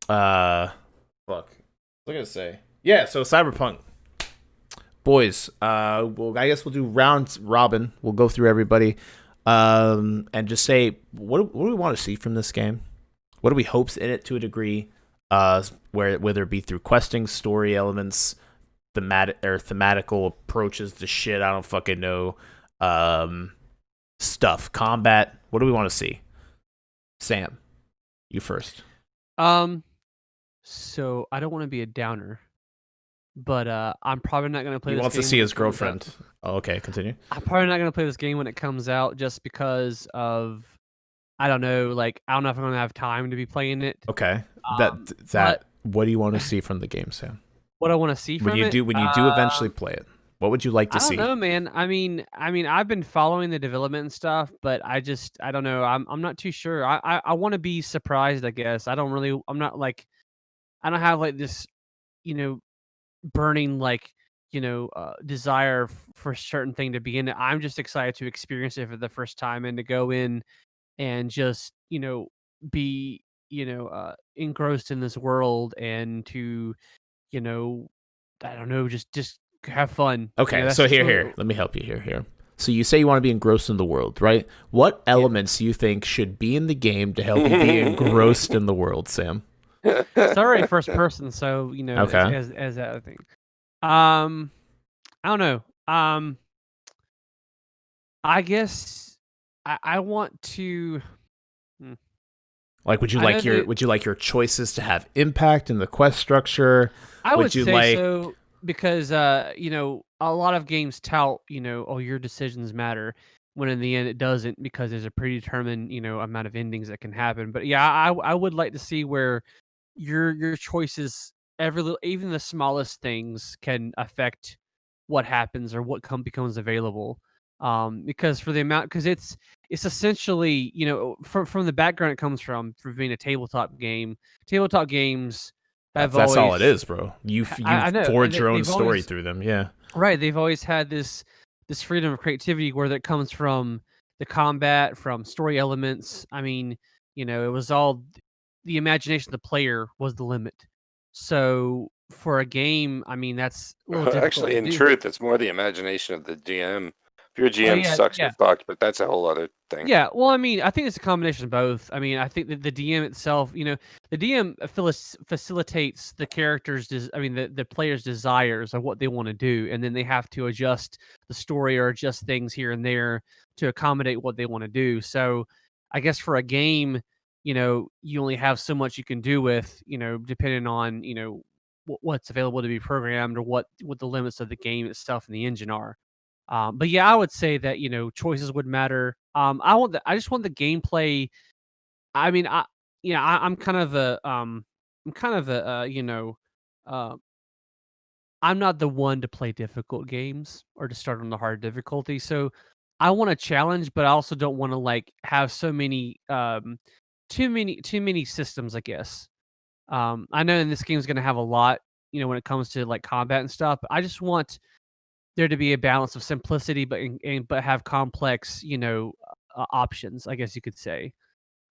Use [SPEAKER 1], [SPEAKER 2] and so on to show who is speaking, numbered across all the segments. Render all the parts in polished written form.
[SPEAKER 1] Fuck. What was I gonna say? Yeah, so Cyberpunk. Boys, well, I guess we'll do round robin. We'll go through everybody, and just say what do we want to see from this game? What do we hopes in it to a degree? Whether it be through questing, story elements, thematical approaches to shit I don't fucking know, stuff, combat. What do we want to see? Sam, you first.
[SPEAKER 2] Um, so I don't want to be a downer, but I'm probably not gonna play
[SPEAKER 1] He
[SPEAKER 2] this
[SPEAKER 1] wants to
[SPEAKER 2] game
[SPEAKER 1] see
[SPEAKER 2] when
[SPEAKER 1] his
[SPEAKER 2] it comes out.
[SPEAKER 1] girlfriend. Oh, okay, continue.
[SPEAKER 2] I'm probably not gonna play this game when it comes out just because of I don't know, like I don't know if I'm gonna have time to be playing it.
[SPEAKER 1] Okay, that
[SPEAKER 2] Um, but
[SPEAKER 1] that. What do you want to see from the game, Sam?
[SPEAKER 2] what I want to see
[SPEAKER 1] When
[SPEAKER 2] from
[SPEAKER 1] you
[SPEAKER 2] it,
[SPEAKER 1] do when you do eventually play it, what would you like to
[SPEAKER 2] I don't
[SPEAKER 1] see?
[SPEAKER 2] know, man. I mean, I've been following the development and stuff, but I don't know. I'm not too sure. I want to be surprised. I guess I don't really. I'm not like I don't have like this, you know, burning like desire for a certain thing to be in it. I'm just excited to experience it for the first time and to go in and just be engrossed in this world and to you know I don't know just have fun.
[SPEAKER 1] Okay,
[SPEAKER 2] That's
[SPEAKER 1] so
[SPEAKER 2] just really
[SPEAKER 1] here. Let me help you here. So you say you want to be engrossed in the world, right? What
[SPEAKER 2] yeah.
[SPEAKER 1] elements do you think should be in the game to help you be engrossed in the world, Sam?
[SPEAKER 2] It's already first person, so
[SPEAKER 1] Okay.
[SPEAKER 2] as that other thing. Um, I don't know. I guess I want to. hmm,
[SPEAKER 1] Like,
[SPEAKER 2] I know that
[SPEAKER 1] would you like your choices to have impact in the quest structure?
[SPEAKER 2] I
[SPEAKER 1] Would
[SPEAKER 2] would
[SPEAKER 1] you
[SPEAKER 2] say
[SPEAKER 1] like
[SPEAKER 2] so because a lot of games tout, oh, your decisions matter when in the end it doesn't because there's a predetermined, amount of endings that can happen. But yeah, I would like to see where your choices every little even the smallest things can affect what happens or what becomes available. Because for the amount because it's essentially, from the background it comes from being a tabletop game. Tabletop games have
[SPEAKER 1] that's all it
[SPEAKER 2] always
[SPEAKER 1] is, bro. You you
[SPEAKER 2] I know,
[SPEAKER 1] forge your own
[SPEAKER 2] they've
[SPEAKER 1] story
[SPEAKER 2] always
[SPEAKER 1] through them. Yeah.
[SPEAKER 2] right, they've always had this freedom of creativity where that comes from the combat, from story elements. I mean, it was all the imagination of the player was the limit. So, for a game, I mean, that's a little difficult
[SPEAKER 3] Actually,
[SPEAKER 2] to
[SPEAKER 3] in
[SPEAKER 2] do.
[SPEAKER 3] truth, it's more the imagination of the GM. If your
[SPEAKER 2] Oh,
[SPEAKER 3] GM
[SPEAKER 2] yeah,
[SPEAKER 3] sucks, you're
[SPEAKER 2] yeah.
[SPEAKER 3] fucked. But that's a whole other thing.
[SPEAKER 2] Yeah, well, I mean, I think it's a combination of both. I mean, I think that the DM itself, the DM facilitates the the player's desires of what they want to do, and then they have to adjust the story or adjust things here and there to accommodate what they want to do. So, I guess for a game, you only have so much you can do with, depending on, what's available to be programmed or what the limits of the game itself and the engine are. But yeah, I would say that choices would matter. I just want the gameplay. I mean, I'm kind of a uh, I'm not the one to play difficult games or to start on the hard difficulty. So I want a challenge, but I also don't want to like have so many too many systems. I guess. I know in this game is going to have a lot. When it comes to like combat and stuff. But I just want there to be a balance of simplicity, but have complex, options, I guess you could say.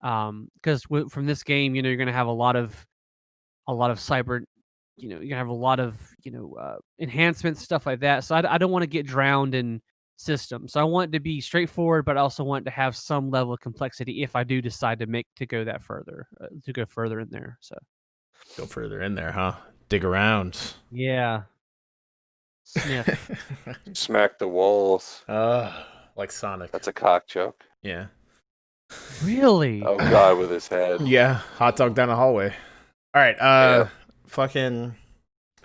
[SPEAKER 2] Because from this game, you're going to have a lot of cyber, you're gonna have a lot of enhancements, stuff like that. So I don't want to get drowned in systems. So I want it to be straightforward, but I also want to have some level of complexity if I do decide to go that further, to go further in there. So
[SPEAKER 1] Go further in there, huh? Dig around.
[SPEAKER 2] yeah, sniff.
[SPEAKER 3] Smack the walls.
[SPEAKER 1] Like Sonic.
[SPEAKER 3] That's a cock joke.
[SPEAKER 1] Yeah.
[SPEAKER 2] Really?
[SPEAKER 3] Oh God, with his head.
[SPEAKER 1] Yeah, hot dog down the hallway. All right,
[SPEAKER 3] Yeah.
[SPEAKER 1] fucking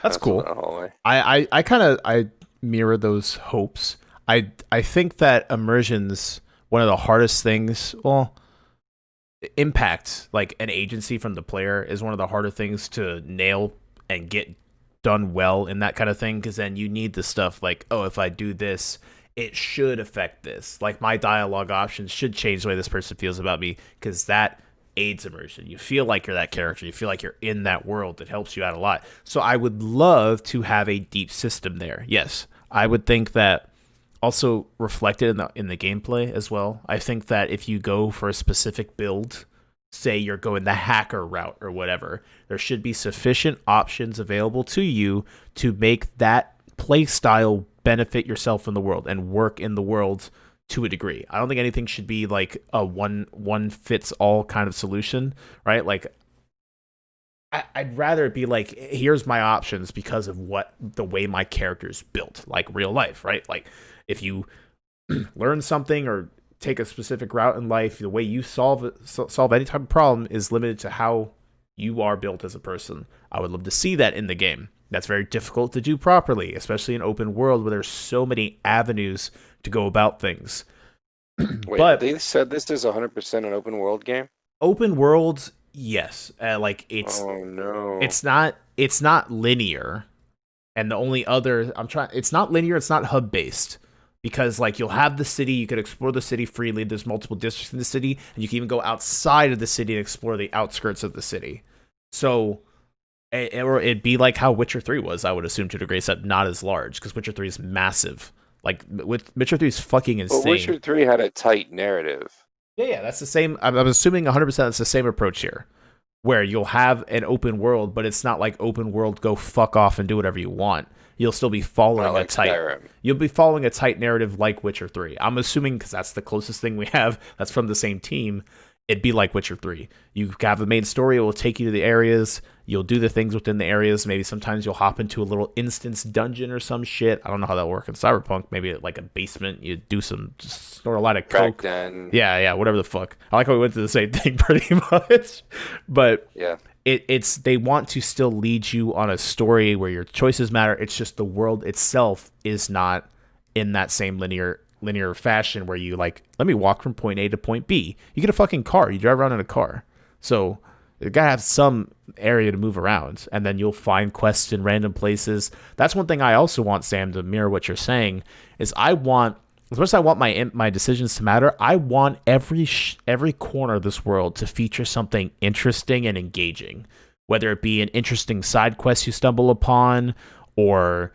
[SPEAKER 1] that's
[SPEAKER 3] Pencil
[SPEAKER 1] cool.
[SPEAKER 3] in the hallway.
[SPEAKER 1] I kind of I mirror those hopes. I think that immersion's one of the hardest things. Well, impact like an agency from the player is one of the harder things to nail and get done well in that kind of thing because then you need the stuff like, oh, if I do this, it should affect this. Like my dialogue options should change the way this person feels about me because that aids immersion. You feel like you're that character. You feel like you're in that world. It helps you out a lot. So I would love to have a deep system there. Yes, I would think that also reflected in the gameplay as well. I think that if you go for a specific build say you're going the hacker route or whatever. There should be sufficient options available to you to make that play style benefit yourself in the world and work in the world to a degree. I don't think anything should be like a one fits all kind of solution, right? Like I'd rather it be like, here's my options because of what the way my character's built, like real life, right? Like if you learn something or take a specific route in life, the way you solve any type of problem is limited to how you are built as a person. I would love to see that in the game. That's very difficult to do properly, especially in open world where there's so many avenues to go about things.
[SPEAKER 3] Wait,
[SPEAKER 1] But
[SPEAKER 3] they said this is 100% an open world game?
[SPEAKER 1] open world, yes, like
[SPEAKER 3] Oh no.
[SPEAKER 1] it's not linear, and the only other it's not linear, it's not hub based, because like you'll have the city, you could explore the city freely, there's multiple districts in the city, and you can even go outside of the city and explore the outskirts of the city. So it'd be like how Witcher 3 was, I would assume, to a degree, except not as large, because Witcher 3 is massive. Like Witcher 3 is fucking insane.
[SPEAKER 3] But Witcher 3 had a tight narrative.
[SPEAKER 1] Yeah, that's the same. I'm assuming 100% it's the same approach here, where you'll have an open world, but it's not like open world, go fuck off and do whatever you want. You'll still be following
[SPEAKER 3] Like
[SPEAKER 1] a tight.
[SPEAKER 3] Skyrim.
[SPEAKER 1] You'll be following a tight narrative like Witcher 3. I'm assuming because that's the closest thing we have. That's from the same team. It'd be like Witcher 3. You have the main story. It will take you to the areas. You'll do the things within the areas. Maybe sometimes you'll hop into a little instance dungeon or some shit. I don't know how that works in Cyberpunk. Maybe like a basement. You do just snort a lot of coke.
[SPEAKER 3] Den.
[SPEAKER 1] Yeah, whatever the fuck. I like how we went to the same thing pretty much. But
[SPEAKER 3] yeah,
[SPEAKER 1] it's they want to still lead you on a story where your choices matter. It's just the world itself is not in that same linear fashion where you like, let me walk from point A to point B. You get a fucking car. You drive around in a car. So you gotta have some area to move around, and then you'll find quests in random places. That's one thing I also want, Sam, to mirror what you're saying, is I want, as much as I want my decisions to matter, I want every corner of this world to feature something interesting and engaging, whether it be an interesting side quest you stumble upon, or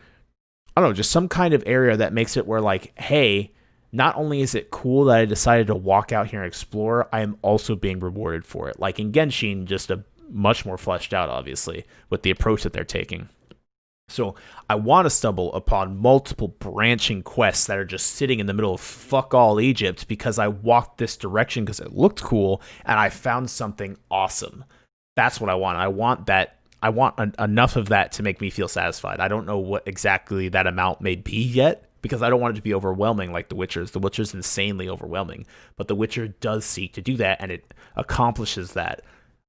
[SPEAKER 1] I don't know, just some kind of area that makes it where like, hey, not only is it cool that I decided to walk out here and explore, I am also being rewarded for it. Like in Genshin, just a much more fleshed out, obviously, with the approach that they're taking. So I want to stumble upon multiple branching quests that are just sitting in the middle of fuck all Egypt because I walked this direction because it looked cool and I found something awesome. That's what I want. I want that. I want enough of that to make me feel satisfied. I don't know what exactly that amount may be yet, because I don't want it to be overwhelming like The Witcher's. The Witcher's insanely overwhelming, but The Witcher does seek to do that, and it accomplishes that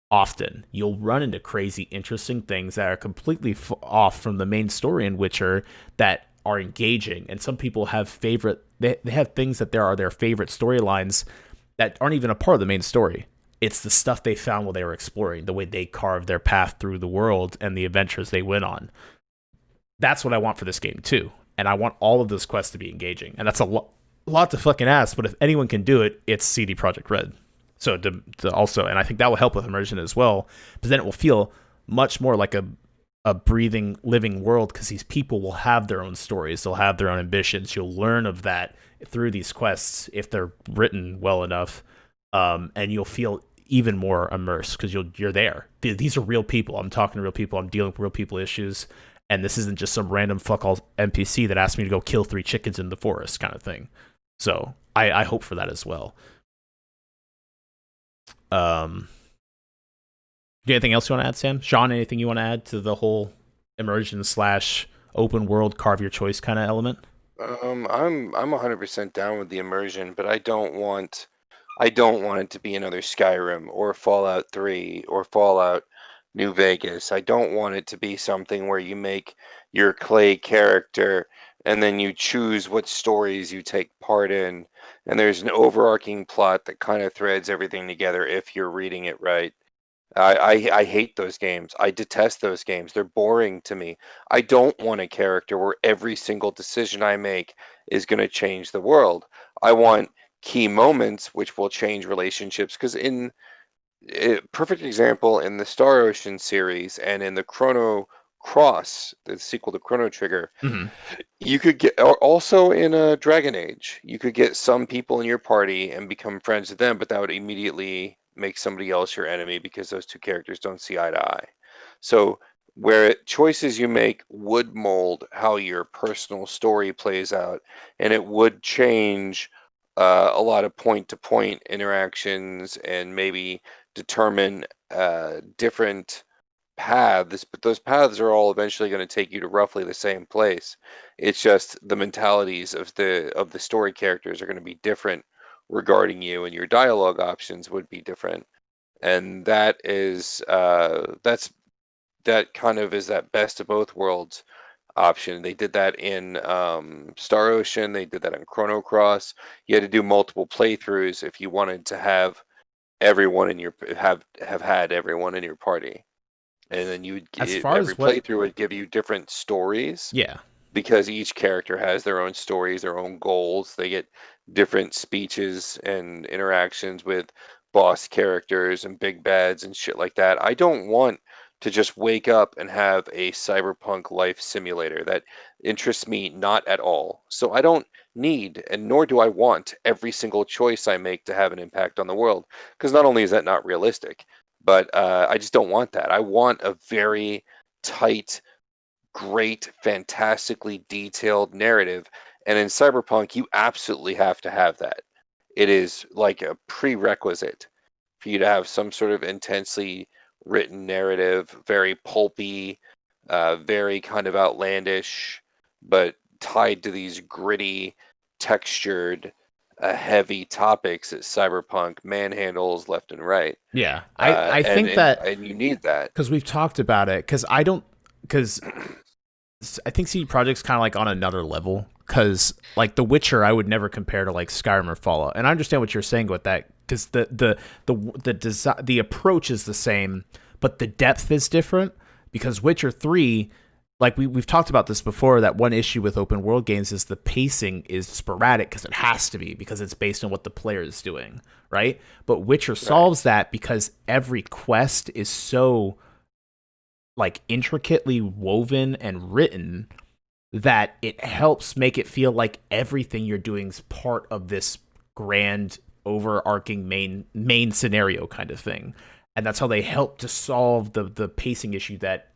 [SPEAKER 1] often. You'll run into crazy, interesting things that are completely off from the main story in Witcher that are engaging, and some people have they have things that there are their favorite storylines that aren't even a part of the main story. It's the stuff they found while they were exploring, the way they carved their path through the world and the adventures they went on. That's what I want for this game too. And I want all of those quests to be engaging. And that's a lot to fucking ask, but if anyone can do it, it's CD Projekt Red. So to also, and I think that will help with immersion as well, but then it will feel much more like a breathing, living world, because these people will have their own stories. They'll have their own ambitions. You'll learn of that through these quests if they're written well enough. And you'll feel even more immersed because you're there. These are real people. I'm talking to real people. I'm dealing with real people issues. And this isn't just some random fuck all NPC that asked me to go kill 3 chickens in the forest kind of thing. So I hope for that as well. Do you have anything else you want to add, Sam? Sean, anything you want to add to the whole immersion / open world carve your choice kind of element?
[SPEAKER 3] I'm 100% down with the immersion, but I don't want it to be another Skyrim or Fallout 3 or Fallout New Vegas. I don't want it to be something where you make your clay character and then you choose what stories you take part in, and there's an overarching plot that kind of threads everything together if you're reading it right. I hate those games. I detest those games. They're boring to me. I don't want a character where every single decision I make is going to change the world. I want key moments which will change relationships, because perfect example in the Star Ocean series and in the Chrono Cross, the sequel to Chrono Trigger, you could get, or also in Dragon Age, you could get some people in your party and become friends with them, but that would immediately make somebody else your enemy because those two characters don't see eye to eye. So where choices you make would mold how your personal story plays out, and it would change a lot of point-to-point interactions and maybe determine different paths, but those paths are all eventually going to take you to roughly the same place. It's just the mentalities of the story characters are going to be different regarding you, and your dialogue options would be different. And that kind of is that best of both worlds option. They did that in Star Ocean. They did that in Chrono Cross. You had to do multiple playthroughs if you wanted to have everyone in your have had everyone in your party, and then you would
[SPEAKER 1] As
[SPEAKER 3] get
[SPEAKER 1] far
[SPEAKER 3] every
[SPEAKER 1] as what,
[SPEAKER 3] playthrough would give you different stories
[SPEAKER 1] yeah,
[SPEAKER 3] because each character has their own stories, their own goals. They get different speeches and interactions with boss characters and big bads and shit like that. I don't want to just wake up and have a cyberpunk life simulator. That interests me not at all. So I don't need, and nor do I want, every single choice I make to have an impact on the world. Because not only is that not realistic, but I just don't want that. I want a very tight, great, fantastically detailed narrative. And in Cyberpunk, you absolutely have to have that. It is like a prerequisite for you to have some sort of intensely written narrative, very pulpy, very kind of outlandish, but tied to these gritty, textured, heavy topics that Cyberpunk manhandles left and right.
[SPEAKER 1] yeah. I
[SPEAKER 3] And,
[SPEAKER 1] think
[SPEAKER 3] and
[SPEAKER 1] that
[SPEAKER 3] and you need that.
[SPEAKER 1] because we've talked about it, because I think CD Projekt's kind of like on another level. Because like The Witcher, I would never compare to like Skyrim or Fallout, and I understand what you're saying with that. Because the approach is the same, but the depth is different. Because Witcher 3, like we've talked about this before, that one issue with open world games is the pacing is sporadic because it has to be, because it's based on what the player is doing, right? But Witcher solves that because every quest is so like intricately woven and written that it helps make it feel like everything you're doing is part of this grand overarching main scenario kind of thing. And that's how they help to solve the pacing issue that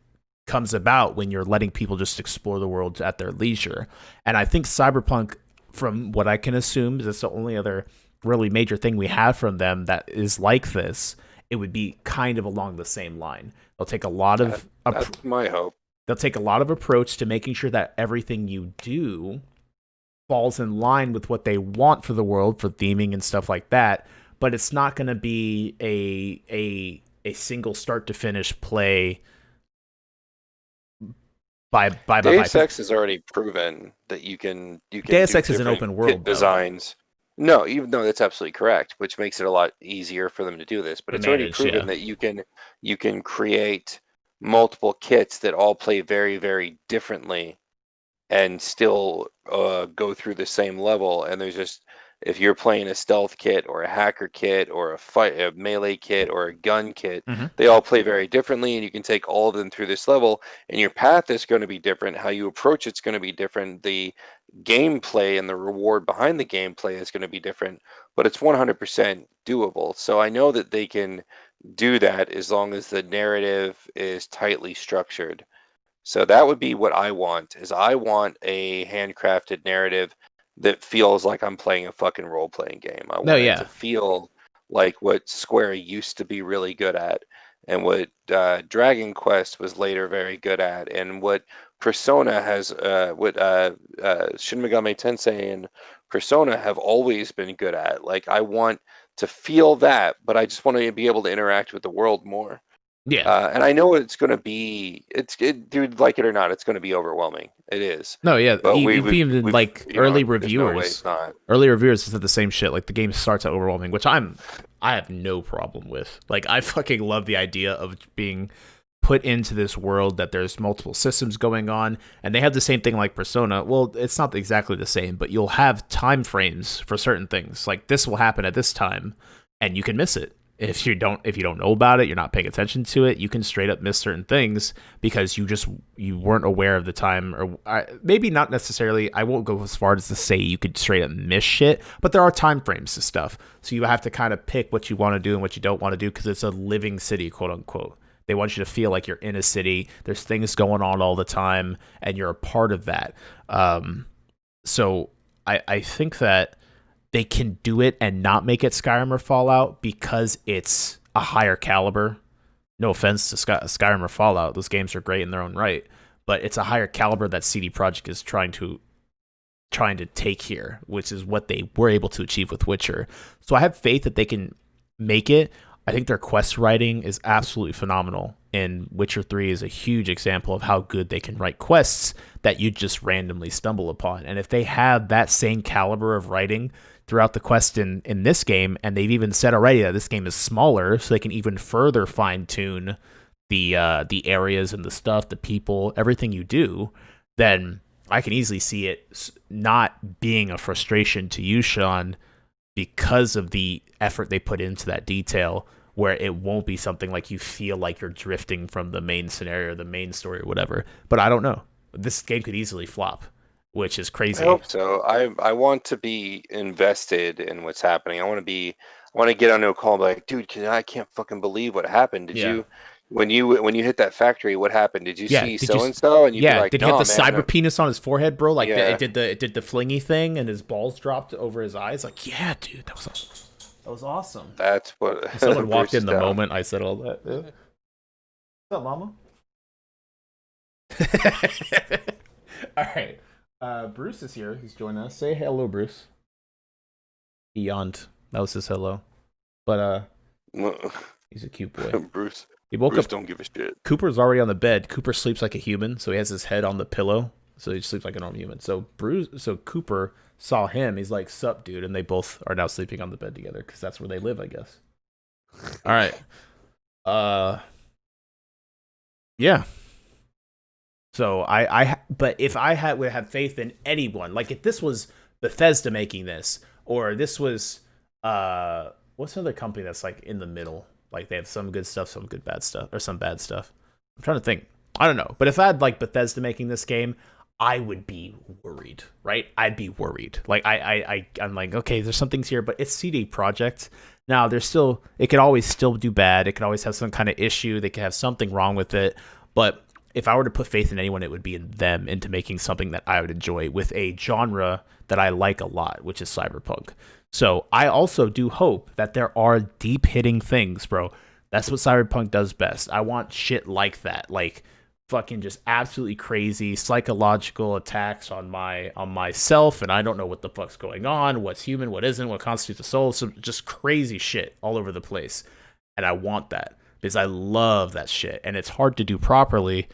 [SPEAKER 1] comes about when you're letting people just explore the world at their leisure. And I think Cyberpunk, from what I can assume, is the only other really major thing we have from them that is like this. It would be kind of along the same line. They'll take a lot of
[SPEAKER 3] That's my hope.
[SPEAKER 1] They'll take a lot of approach to making sure that everything you do falls in line with what they want for the world, for theming and stuff like that. But it's not going to be a single start to finish play. Bye.
[SPEAKER 3] Deus Ex has already proven that you can
[SPEAKER 1] Deus Ex is an
[SPEAKER 3] different
[SPEAKER 1] open world
[SPEAKER 3] kit designs. No, even though that's absolutely correct, which makes it a lot easier for them to do this. But
[SPEAKER 1] To
[SPEAKER 3] it's already
[SPEAKER 1] manage,
[SPEAKER 3] proven
[SPEAKER 1] yeah.
[SPEAKER 3] that you can create multiple kits that all play very, very differently and still go through the same level. And there's just, if you're playing a stealth kit or a hacker kit or a melee kit or a gun kit,
[SPEAKER 1] Mhm.
[SPEAKER 3] they all play very differently, and you can take all of them through this level. And your path is going to be different. How you approach it's going to be different. The gameplay and the reward behind the gameplay is going to be different, but it's 100% doable. So I know that they can do that as long as the narrative is tightly structured. So that would be what I want, is I want a handcrafted narrative that feels like I'm playing a fucking role-playing game. I want it to feel like what Square used to be really good at, and what Dragon Quest was later very good at, and what Persona has, Shin Megami Tensei and Persona have always been good at. Like, I want to feel that, but I just want to be able to interact with the world more.
[SPEAKER 1] Yeah.
[SPEAKER 3] And I know it's going to be, dude, like it or not, it's going to be overwhelming. It is.
[SPEAKER 1] No, yeah.
[SPEAKER 3] But
[SPEAKER 1] Even like early
[SPEAKER 3] there's no way
[SPEAKER 1] reviewers,
[SPEAKER 3] it's not.
[SPEAKER 1] early reviewers said the same shit. Like the game starts out overwhelming, which I have no problem with. Like I fucking love the idea of being put into this world that there's multiple systems going on, and they have the same thing like Persona. Well, it's not exactly the same, but you'll have time frames for certain things. Like this will happen at this time, and you can miss it. If you don't know about it, you're not paying attention to it, you can straight up miss certain things because you weren't aware of the time, or maybe not necessarily. I won't go as far as to say you could straight up miss shit, but there are time frames to stuff. So you have to kind of pick what you want to do and what you don't want to do because it's a living city, quote unquote. They want you to feel like you're in a city. There's things going on all the time, and you're a part of that. So I think that they can do it and not make it Skyrim or Fallout because it's a higher caliber. No offense to Skyrim or Fallout; those games are great in their own right, but it's a higher caliber that CD Projekt is trying to take here, which is what they were able to achieve with Witcher. So I have faith that they can make it. I think their quest writing is absolutely phenomenal, and Witcher 3 is a huge example of how good they can write quests that you just randomly stumble upon. And if they have that same caliber of writing throughout the quest in this game, and they've even said already that this game is smaller, so they can even further fine-tune the areas and the stuff, the people, everything you do, then I can easily see it not being a frustration to you, Sean, because of the effort they put into that detail, where it won't be something like you feel like you're drifting from the main scenario or the main story or whatever. But I don't know. This game could easily flop, which is crazy.
[SPEAKER 3] I hope so. I want to be invested in what's happening. I want to get onto a call and be like, dude, I can't fucking believe what happened. Did you when you hit that factory, what happened? Did you see so and so? And you'd be like,
[SPEAKER 1] did he hit the
[SPEAKER 3] man,
[SPEAKER 1] cyber penis on his forehead, bro? Like it did the flingy thing, and his balls dropped over his eyes. Like, yeah, dude, that was awesome.
[SPEAKER 3] That's what.
[SPEAKER 1] Someone walked in the moment I said all that. Yeah. What's up, mama? All right. Bruce is here. He's joining us. Say hello, Bruce. He yawned. That was his hello. But he's a cute boy.
[SPEAKER 3] Bruce.
[SPEAKER 1] He woke
[SPEAKER 3] Bruce
[SPEAKER 1] up.
[SPEAKER 3] Don't give a shit.
[SPEAKER 1] Cooper's already on the bed. Cooper sleeps like a human, so he has his head on the pillow, so he sleeps like a normal human. So Cooper saw him. He's like, "Sup, dude," and they both are now sleeping on the bed together because that's where they live, I guess. All right. Yeah. So but if I would have faith in anyone, like if this was Bethesda making this, or this was what's another company that's like in the middle, like they have some good stuff, some good bad stuff, or some bad stuff. I'm trying to think. I don't know, but if I had like Bethesda making this game, I would be worried, right? I'd be worried. Like I'm like, okay, there's some things here, but it's CD Projekt. Now it could always still do bad. It could always have some kind of issue. They could have something wrong with it, but if I were to put faith in anyone, it would be in them, into making something that I would enjoy with a genre that I like a lot, which is Cyberpunk. So I also do hope that there are deep hitting things, bro. That's what Cyberpunk does best. I want shit like that, like fucking just absolutely crazy psychological attacks on myself, and I don't know what the fuck's going on, what's human, what isn't, what constitutes a soul. So just crazy shit all over the place, and I want that because I love that shit, and it's hard to do properly.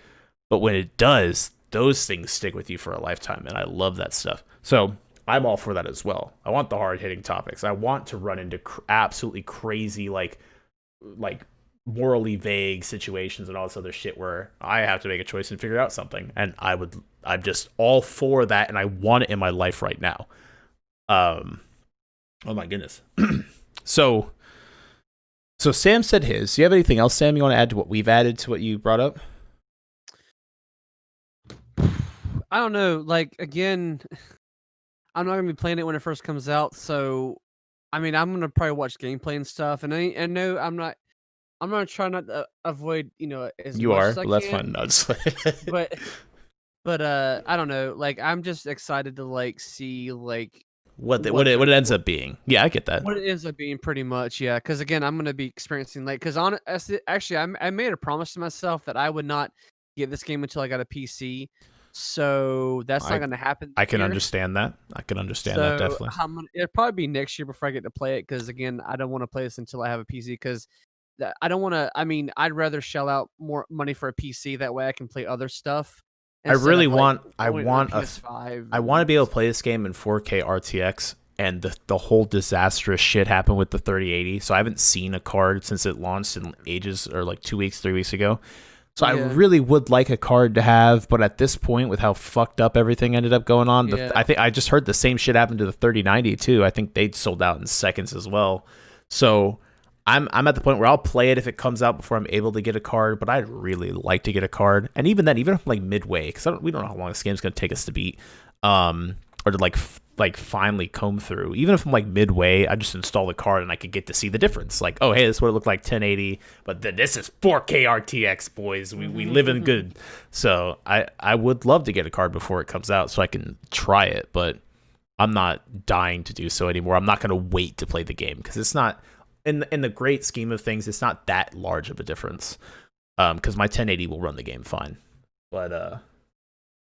[SPEAKER 1] But when it does, those things stick with you for a lifetime, and I love that stuff. So I'm all for that as well. I want the hard-hitting topics. I want to run into absolutely crazy, like morally vague situations and all this other shit where I have to make a choice and figure out something. And I'm just all for that, and I want it in my life right now. Oh my goodness. So Sam said his. Do you have anything else, Sam, you want to add to what we've added to what you brought up?
[SPEAKER 2] I don't know. Like, again, I'm not gonna be playing it when it first comes out, so I mean, I'm gonna probably watch gameplay and stuff. And I know I'm not. I'm gonna try not to avoid, as
[SPEAKER 1] You
[SPEAKER 2] much
[SPEAKER 1] are.
[SPEAKER 2] as I
[SPEAKER 1] Well, that's
[SPEAKER 2] can.
[SPEAKER 1] fine. No, just
[SPEAKER 2] But I don't know. Like, I'm just excited to like see like
[SPEAKER 1] what it ends up being. Yeah, I get that.
[SPEAKER 2] what it ends up being, pretty much. Yeah, because again, I'm gonna be experiencing like actually, I made a promise to myself that I would not get this game until I got a PC. So that's not gonna happen.
[SPEAKER 1] I can
[SPEAKER 2] this year.
[SPEAKER 1] understand that. I can understand that definitely.
[SPEAKER 2] It'll probably be next year before I get to play it, because again, I don't want to play this until I have a PC, because I don't want to. I mean, I'd rather shell out more money for a PC, that way I can play other stuff.
[SPEAKER 1] I really want.
[SPEAKER 2] I want
[SPEAKER 1] a PS5. I want to be able to play this game in 4K RTX, and the whole disastrous shit happened with the 3080. So I haven't seen a card since it launched in ages, or like 2 weeks, 3 weeks ago. So yeah. I really would like a card to have, but at this point, with how fucked up everything ended up going on, I think I just heard the same shit happened to the 3090 too. I think they sold out in seconds as well. So I'm at the point where I'll play it if it comes out before I'm able to get a card, but I'd really like to get a card. And even then, even if like midway, because we don't know how long this game's gonna take us to beat, or to like finally comb through. Even if I'm like midway, I just install the card and I could get to see the difference. Like, oh hey, this is what it looked like 1080, but then this is 4K RTX, boys. We live in good. So I would love to get a card before it comes out so I can try it, but I'm not dying to do so anymore. I'm not gonna wait to play the game because it's not in the great scheme of things, it's not that large of a difference. Because my 1080 will run the game fine. But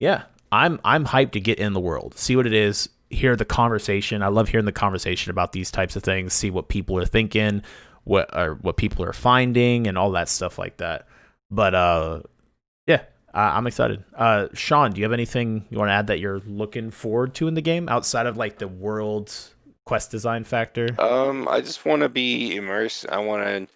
[SPEAKER 1] yeah, I'm hyped to get in the world, see what it is, hear the conversation. I love hearing the conversation about these types of things, see what people are thinking, what people are finding, and all that stuff like that. But yeah, I'm excited. Sean, do you have anything you want to add that you're looking forward to in the game outside of like the world quest design factor?
[SPEAKER 3] I just want to be immersed. I want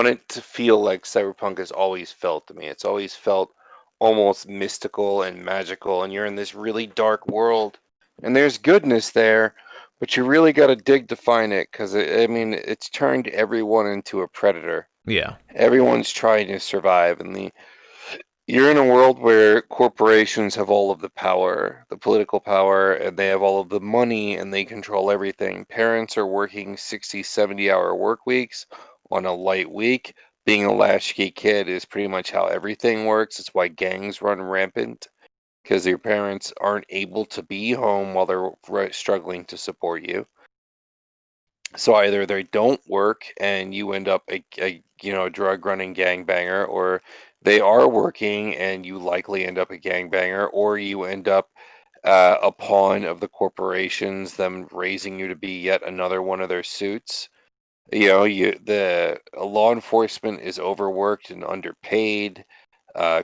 [SPEAKER 3] it to feel like Cyberpunk has always felt to me. It's always felt almost mystical and magical, and you're in this really dark world, and there's goodness there, but you really got to dig to find it because I mean, it's turned everyone into a predator.
[SPEAKER 1] Yeah,
[SPEAKER 3] Everyone's trying to survive, and you're in a world where corporations have all of the power, the political power, and they have all of the money and they control everything. Parents are working 60, 70-hour work weeks on a light week. Being a latchkey kid is pretty much how everything works. It's why gangs run rampant because your parents aren't able to be home while they're struggling to support you. So either they don't work and you end up a drug running gangbanger, or they are working and you likely end up a gangbanger, or you end up a pawn of the corporations, them raising you to be yet another one of their suits. The law enforcement is overworked and underpaid.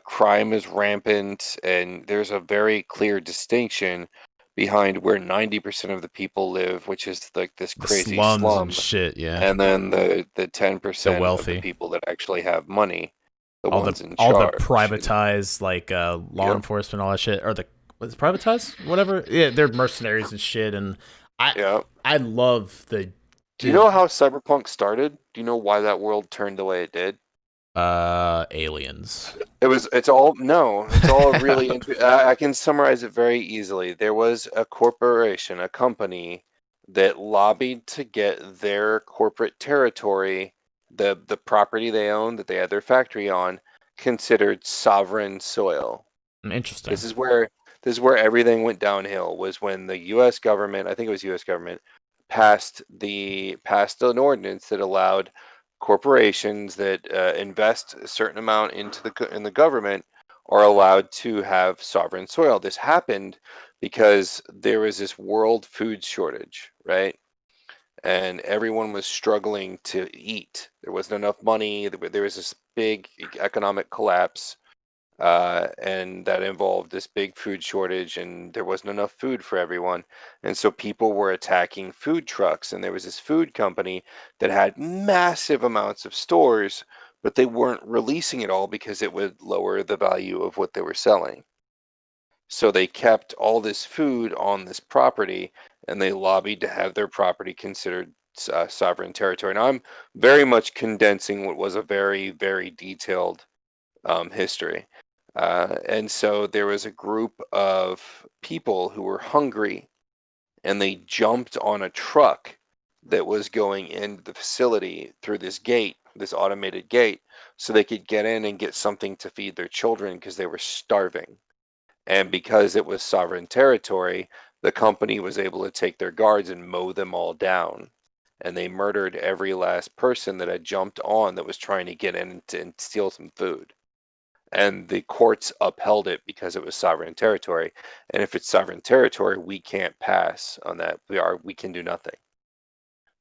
[SPEAKER 3] Crime is rampant, and there's a very clear distinction behind where 90% of the people live, which is like this
[SPEAKER 1] the
[SPEAKER 3] crazy
[SPEAKER 1] slums and
[SPEAKER 3] slum,
[SPEAKER 1] shit. Yeah,
[SPEAKER 3] and then the
[SPEAKER 1] the
[SPEAKER 3] 10% of the
[SPEAKER 1] wealthy,
[SPEAKER 3] people that actually have money, the
[SPEAKER 1] all the
[SPEAKER 3] ones in
[SPEAKER 1] all the
[SPEAKER 3] charge.
[SPEAKER 1] privatized like law
[SPEAKER 3] Yep,
[SPEAKER 1] enforcement, all that shit, or the was it privatized, whatever. Yeah, they're mercenaries and shit. And I
[SPEAKER 3] yep.
[SPEAKER 1] I love the
[SPEAKER 3] Do you
[SPEAKER 1] the
[SPEAKER 3] know how Cyberpunk started? Do you know why that world turned the way it did?
[SPEAKER 1] aliens.
[SPEAKER 3] It's all no, it's all really I can summarize it very easily. There was a corporation, a company that lobbied to get their corporate territory, the property they own that they had their factory on, considered sovereign soil.
[SPEAKER 1] Interesting.
[SPEAKER 3] This is where everything went downhill, was when the US government, I think it was US government, passed an ordinance that allowed corporations that invest a certain amount in the government are allowed to have sovereign soil. This happened because there was this world food shortage, right? And everyone was struggling to eat. There wasn't enough money. There was this big economic collapse, and that involved this big food shortage, and there wasn't enough food for everyone. And so people were attacking food trucks, and there was this food company that had massive amounts of stores, but they weren't releasing it all because it would lower the value of what they were selling. So they kept all this food on this property, and they lobbied to have their property considered sovereign territory. Now, I'm very much condensing what was a very, very detailed history. And so there was a group of people who were hungry, and they jumped on a truck that was going into the facility through this gate, this automated gate, so they could get in and get something to feed their children because they were starving. And because it was sovereign territory, the company was able to take their guards and mow them all down. And they murdered every last person that had jumped on that was trying to get in and steal some food, and the courts upheld it because it was sovereign territory. And if it's sovereign territory, we can't pass on that. We can do nothing.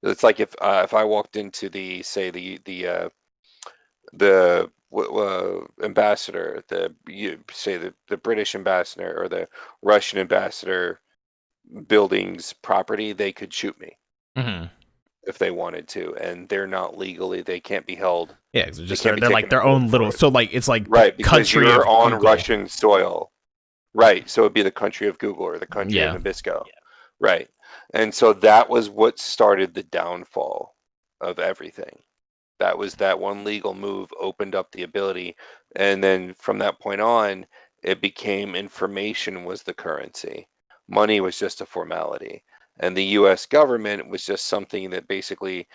[SPEAKER 3] It's like if I walked into the say the ambassador, the British ambassador or the Russian ambassador building's property, they could shoot me
[SPEAKER 1] Hmm.
[SPEAKER 3] if they wanted to, and they're not legally, they can't be held,
[SPEAKER 1] Yeah, 'cause
[SPEAKER 3] they
[SPEAKER 1] just
[SPEAKER 3] can't be
[SPEAKER 1] they're
[SPEAKER 3] taken
[SPEAKER 1] like
[SPEAKER 3] to
[SPEAKER 1] their
[SPEAKER 3] court
[SPEAKER 1] own little.
[SPEAKER 3] for it.
[SPEAKER 1] So like it's like the
[SPEAKER 3] Right, because
[SPEAKER 1] country
[SPEAKER 3] you're
[SPEAKER 1] of
[SPEAKER 3] on
[SPEAKER 1] Google.
[SPEAKER 3] Russian soil. Right, so it'd be the country of Google or the country of
[SPEAKER 1] Yeah.
[SPEAKER 3] Nabisco. Right. And so that was what started the downfall of everything. That was that one legal move opened up the ability, and then from that point on, it became information was the currency. Money was just a formality, and the U.S. government was just something that basically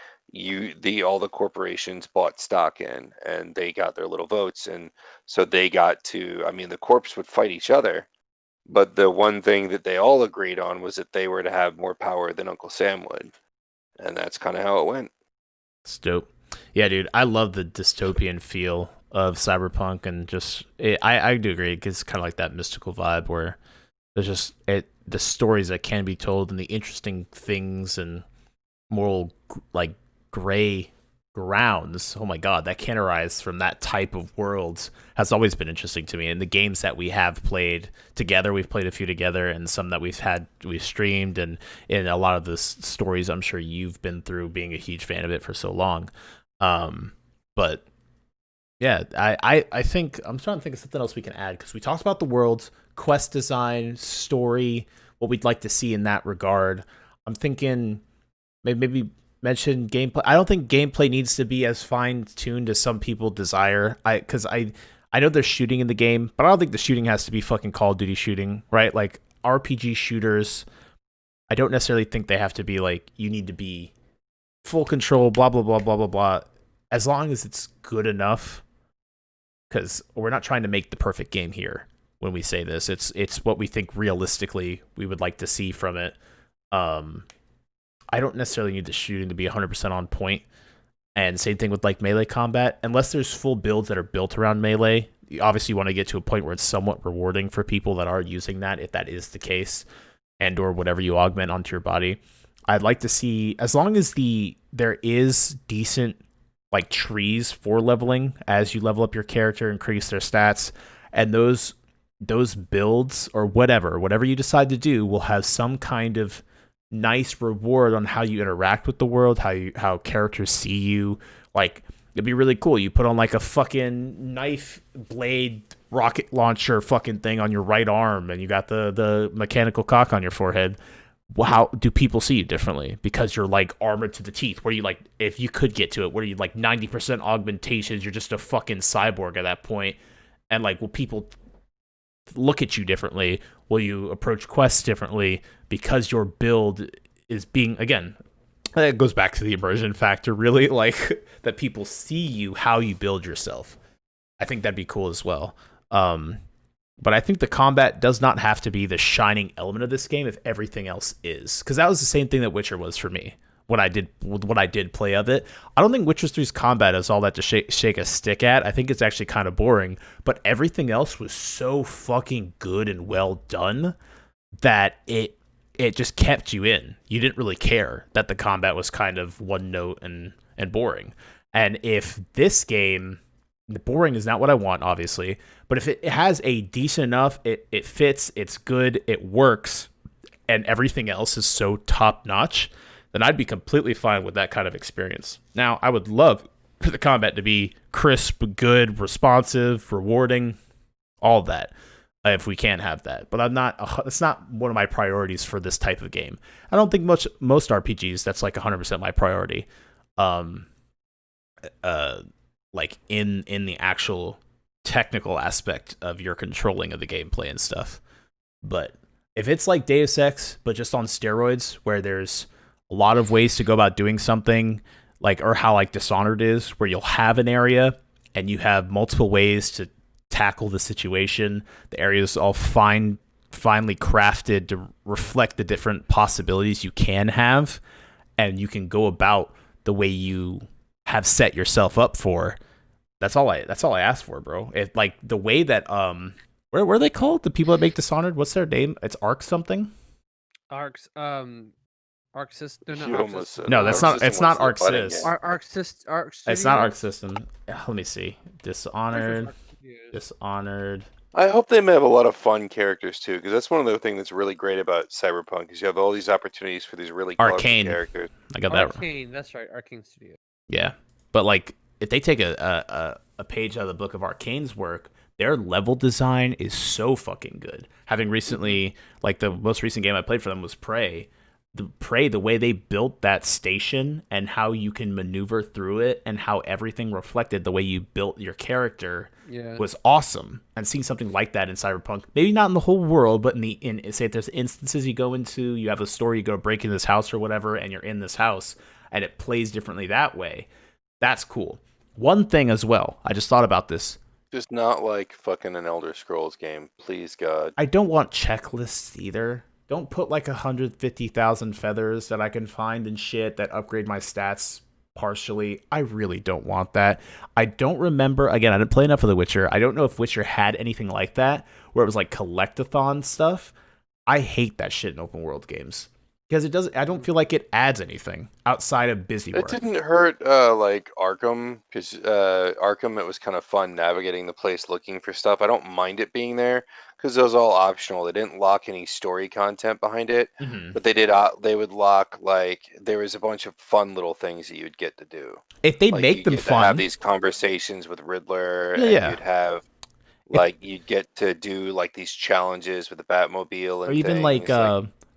[SPEAKER 3] all the corporations bought stock in, and they got their little votes, and so they got to. I mean, the corps would fight each other, but the one thing that they all agreed on was that they were to have more power than Uncle Sam would, and that's kind of how it went.
[SPEAKER 1] It's dope. Yeah, dude, I love the dystopian feel of Cyberpunk, and just I do agree. It gets kind of like that mystical vibe where there's just the stories that can be told and the interesting things and moral like gray grounds. Oh my god, that can arise from that type of world has always been interesting to me. And the games that we have played together, we've played a few together, and some that we've streamed, and in a lot of the stories I'm sure you've been through, being a huge fan of it for so long. But yeah, I think I'm trying to think of something else we can add, because we talked about the world, quest design, story, what we'd like to see in that regard. I'm thinking maybe mention gameplay. I don't think gameplay needs to be as fine tuned as some people desire. Because I know there's shooting in the game, but I don't think the shooting has to be fucking Call of Duty shooting, right? Like RPG shooters, I don't necessarily think they have to be like, you need to be full control, blah blah blah blah blah blah. As long as it's good enough, because we're not trying to make the perfect game here. When we say this, it's what we think realistically we would like to see from it. I don't necessarily need the shooting to be 100% on point. And same thing with like melee combat. Unless there's full builds that are built around melee, you obviously want to get to a point where it's somewhat rewarding for people that are using that, if that is the case, and or whatever you augment onto your body. I'd like to see, as long as there is decent like trees for leveling as you level up your character, increase their stats, and those builds or whatever you decide to do will have some kind of nice reward on how you interact with the world, how characters see you. Like, it'd be really cool. You put on like a fucking knife blade rocket launcher fucking thing on your right arm, and you got the mechanical cock on your forehead. Well, how do people see you differently? Because you're like armored to the teeth. Where you like, if you could get to it, where you like 90% augmentations, you're just a fucking cyborg at that point. And like, will people look at you differently? Will you approach quests differently because your build is being, again, it goes back to the immersion factor, really, like that people see you, how you build yourself. I think that'd be cool as well. But I think the combat does not have to be the shining element of this game if everything else is, because that was the same thing that Witcher was for me when I did play of it. I don't think Witcher 3's combat is all that to shake a stick at. I think it's actually kind of boring, but everything else was so fucking good and well done that it just kept you in. You didn't really care that the combat was kind of one note and boring. And if this game, boring is not what I want, obviously, but if it has a decent enough, it fits, it's good, it works, and everything else is so top notch, then I'd be completely fine with that kind of experience. Now, I would love for the combat to be crisp, good, responsive, rewarding, all of that, if we can have that. But it's not one of my priorities for this type of game. I don't think most RPGs, that's like 100% my priority. Like in the actual technical aspect of your controlling of the gameplay and stuff. But if it's like Deus Ex, but just on steroids, where there's a lot of ways to go about doing something, like, or how like Dishonored is, where you'll have an area and you have multiple ways to tackle the situation. The area is all finely crafted to reflect the different possibilities you can have, and you can go about the way you have set yourself up for. That's all I asked for, bro. It, like, the way that where are they called? The people that make Dishonored? What's their name? It's Arc something?
[SPEAKER 2] Arc System.
[SPEAKER 1] No, that's not. It's not Arc Sys.
[SPEAKER 2] Arc System.
[SPEAKER 1] It's not Arc System. Let me see. Dishonored.
[SPEAKER 3] I hope they may have a lot of fun characters too, because that's one of the things that's really great about Cyberpunk is you have all these opportunities for these really colorful
[SPEAKER 1] Arcane
[SPEAKER 3] characters.
[SPEAKER 1] I got that right.
[SPEAKER 2] Arcane, that's right. Arcane Studio.
[SPEAKER 1] Yeah, but like, if they take a page out of the book of Arcane's work, their level design is so fucking good. Having recently, like, the most recent game I played for them was Prey. the way they built that station and how you can maneuver through it and how everything reflected the way you built your character was awesome. And seeing something like that in Cyberpunk, maybe not in the whole world, but in say if there's instances you go into, you have a story, you go break in this house or whatever, and you're in this house and it plays differently that way. That's cool. One thing as well, I just thought about this.
[SPEAKER 3] Just not like fucking an Elder Scrolls game, please God.
[SPEAKER 1] I don't want checklists either. Don't put like 150,000 feathers that I can find and shit that upgrade my stats partially. I really don't want that. I don't remember, again, I didn't play enough of The Witcher. I don't know if Witcher had anything like that where it was like collectathon stuff. I hate that shit in open world games. Because it doesn't. I don't feel like it adds anything outside of busy work.
[SPEAKER 3] It didn't hurt like Arkham, because Arkham, it was kind of fun navigating the place looking for stuff. I don't mind it being there because it was all optional. They didn't lock any story content behind it, but they did. They would lock like there was a bunch of fun little things that you'd get to do.
[SPEAKER 1] If they
[SPEAKER 3] like,
[SPEAKER 1] make them fun,
[SPEAKER 3] have these conversations with Riddler, and you'd have like you'd get to do like these challenges with the Batmobile, and
[SPEAKER 1] or even
[SPEAKER 3] things.
[SPEAKER 1] like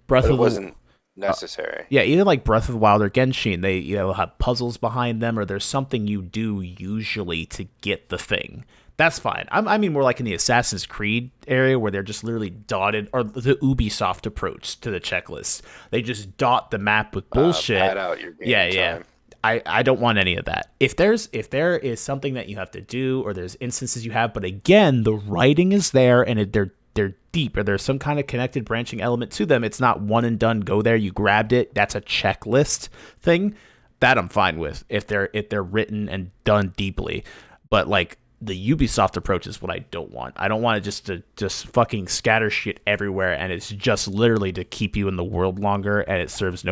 [SPEAKER 1] Breath of
[SPEAKER 3] wasn't necessary.
[SPEAKER 1] Yeah, either like Breath of the Wild or Genshin, they have puzzles behind them, or there's something you do usually to get the thing. That's fine. I mean more like in the Assassin's Creed area where they're just literally dotted, or the Ubisoft approach to the checklist. They just dot the map with bullshit.
[SPEAKER 3] Pad out your game time.
[SPEAKER 1] I don't want any of that. If there is something that you have to do, or there's instances you have, but again, the writing is there and they're deep, or there's some kind of connected branching element to them. It's not one and done. Go there, you grabbed it. That's a checklist thing. That I'm fine with if they're written and done deeply. But like the Ubisoft approach is what I don't want. I don't want it just fucking scatter shit everywhere, and it's just literally to keep you in the world longer, and there's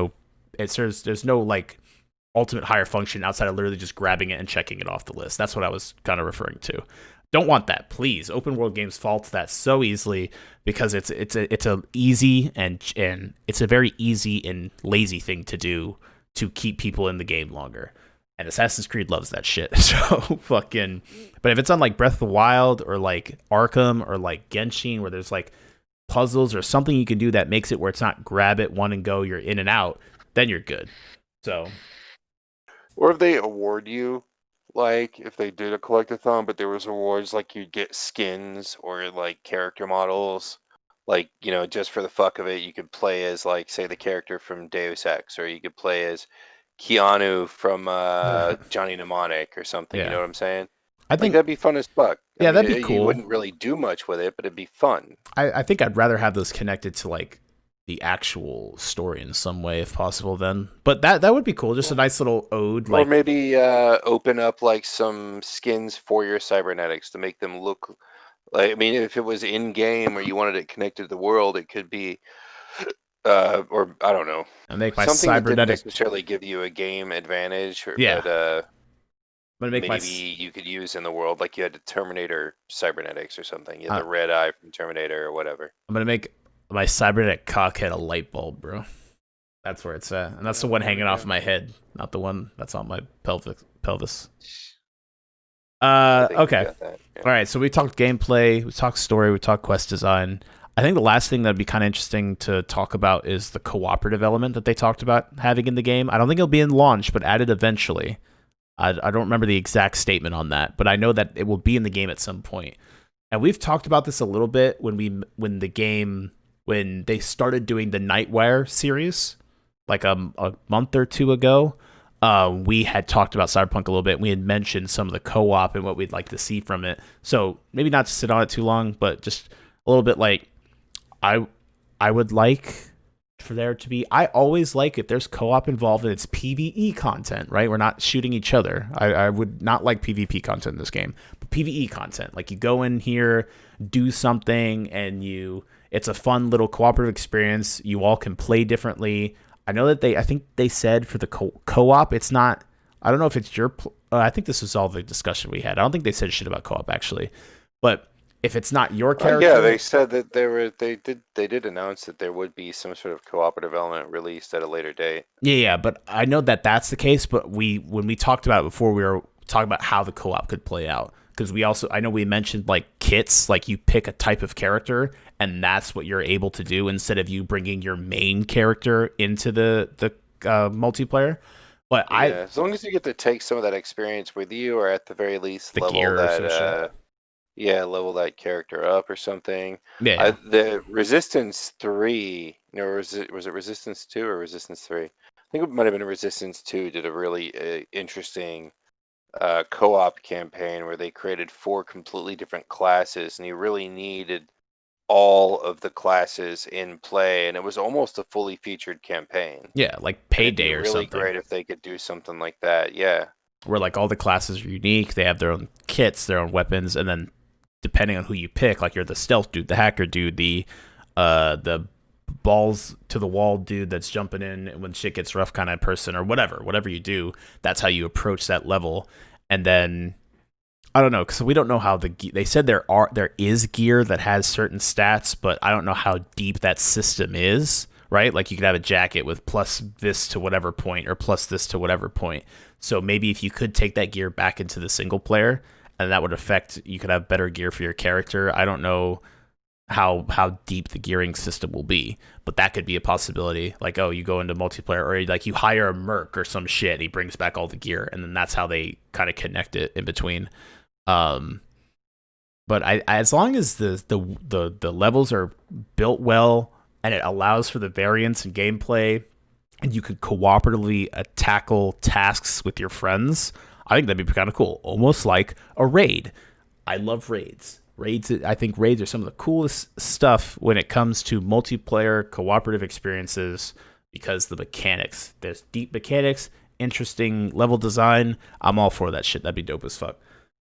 [SPEAKER 1] no like ultimate higher function outside of literally just grabbing it and checking it off the list. That's what I was kind of referring to. Don't want that, please. Open world games fall to that so easily because it's a easy and it's a very easy and lazy thing to do to keep people in the game longer. And Assassin's Creed loves that shit. So fucking. But if it's on like Breath of the Wild or like Arkham or like Genshin, where there's like puzzles or something you can do that makes it where it's not grab it, one and go, you're in and out, then you're good. So.
[SPEAKER 3] Or if they award you. Like if they did a collectathon, but there was awards like you'd get skins or like character models, like just for the fuck of it, you could play as like say the character from Deus Ex, or you could play as Keanu from Johnny Mnemonic or something.
[SPEAKER 1] Yeah.
[SPEAKER 3] You know what I'm saying?
[SPEAKER 1] I think
[SPEAKER 3] that'd be fun as fuck.
[SPEAKER 1] Yeah, that'd be cool.
[SPEAKER 3] You wouldn't really do much with it, but it'd be fun.
[SPEAKER 1] I think I'd rather have those connected to like the actual story in some way if possible then, but that would be cool, just a nice little ode, like,
[SPEAKER 3] or maybe open up like some skins for your cybernetics to make them look like, I mean, if it was in game or you wanted it connected to the world, it could be or I don't know,
[SPEAKER 1] and make my
[SPEAKER 3] something
[SPEAKER 1] cybernetic
[SPEAKER 3] that didn't necessarily give you a game advantage, but
[SPEAKER 1] make
[SPEAKER 3] maybe you could use in the world, like you had the Terminator cybernetics or something, you had the red eye from Terminator or whatever.
[SPEAKER 1] I'm gonna make my cybernetic cockhead a light bulb, bro. That's where it's at. And that's the one hanging off my head, not the one that's on my pelvis. Okay.
[SPEAKER 3] All
[SPEAKER 1] right, so we talked gameplay, we talked story, we talked quest design. I think the last thing that'd be kind of interesting to talk about is the cooperative element that they talked about having in the game. I don't think it'll be in launch, but added eventually. I don't remember the exact statement on that, but I know that it will be in the game at some point. And we've talked about this a little bit when they started doing the Nightwire series, like a month or two ago. We had talked about Cyberpunk a little bit. We had mentioned some of the co-op and what we'd like to see from it. So maybe not to sit on it too long, but just a little bit like I would like for there to be. I always like if there's co-op involved and it's PvE content, right? We're not shooting each other. I would not like PvP content in this game, but PvE content, like you go in here, do something, and it's a fun little cooperative experience. You all can play differently. I know that I think they said for the co-op, it's not, I don't know if it's I think this was all the discussion we had. I don't think they said shit about co-op actually, but if it's not your character.
[SPEAKER 3] Yeah, they said that they did announce that there would be some sort of cooperative element released at a later date.
[SPEAKER 1] Yeah, but I know that that's the case, but when we talked about it before, we were talking about how the co-op could play out. because I know we mentioned like kits, like you pick a type of character and that's what you're able to do instead of you bringing your main character into the multiplayer. But
[SPEAKER 3] Yeah, as long as you get to take some of that experience with you, or at the very least
[SPEAKER 1] the
[SPEAKER 3] level
[SPEAKER 1] gear or
[SPEAKER 3] that
[SPEAKER 1] some shit.
[SPEAKER 3] yeah, level that character up or something.
[SPEAKER 1] Yeah,
[SPEAKER 3] The Resistance 3, was it Resistance 2 or Resistance 3? I think it might have been Resistance 2 did a really interesting co-op campaign where they created 4 completely different classes, and you really needed all of the classes in play, and it was almost a fully featured campaign.
[SPEAKER 1] yeah, like
[SPEAKER 3] And it'd be
[SPEAKER 1] Payday or
[SPEAKER 3] really
[SPEAKER 1] something,
[SPEAKER 3] great if they could do something like that. Yeah.
[SPEAKER 1] where like all the classes are unique. They have their own kits, their own weapons, and then depending on who you pick, like you're the stealth dude, the hacker dude, the balls to the wall dude that's jumping in when shit gets rough kind of person, or whatever you do, that's how you approach that level. And then I don't know, because we don't know how they said there is gear that has certain stats, but I don't know how deep that system is, right? Like you could have a jacket with plus this to whatever point or plus this to whatever point. So maybe if you could take that gear back into the single player, and that would affect, you could have better gear for your character. I don't know how deep the gearing system will be, but that could be a possibility. Like, oh, you go into multiplayer, or like you hire a merc or some shit, and he brings back all the gear, and then that's how they kind of connect it in between. But as long as the levels are built well and it allows for the variance in gameplay, and you could cooperatively tackle tasks with your friends, I think that'd be kind of cool. Almost like a raid. I love raids. I think raids are some of the coolest stuff when it comes to multiplayer cooperative experiences, because the mechanics. There's deep mechanics, interesting level design. I'm all for that shit. That'd be dope as fuck.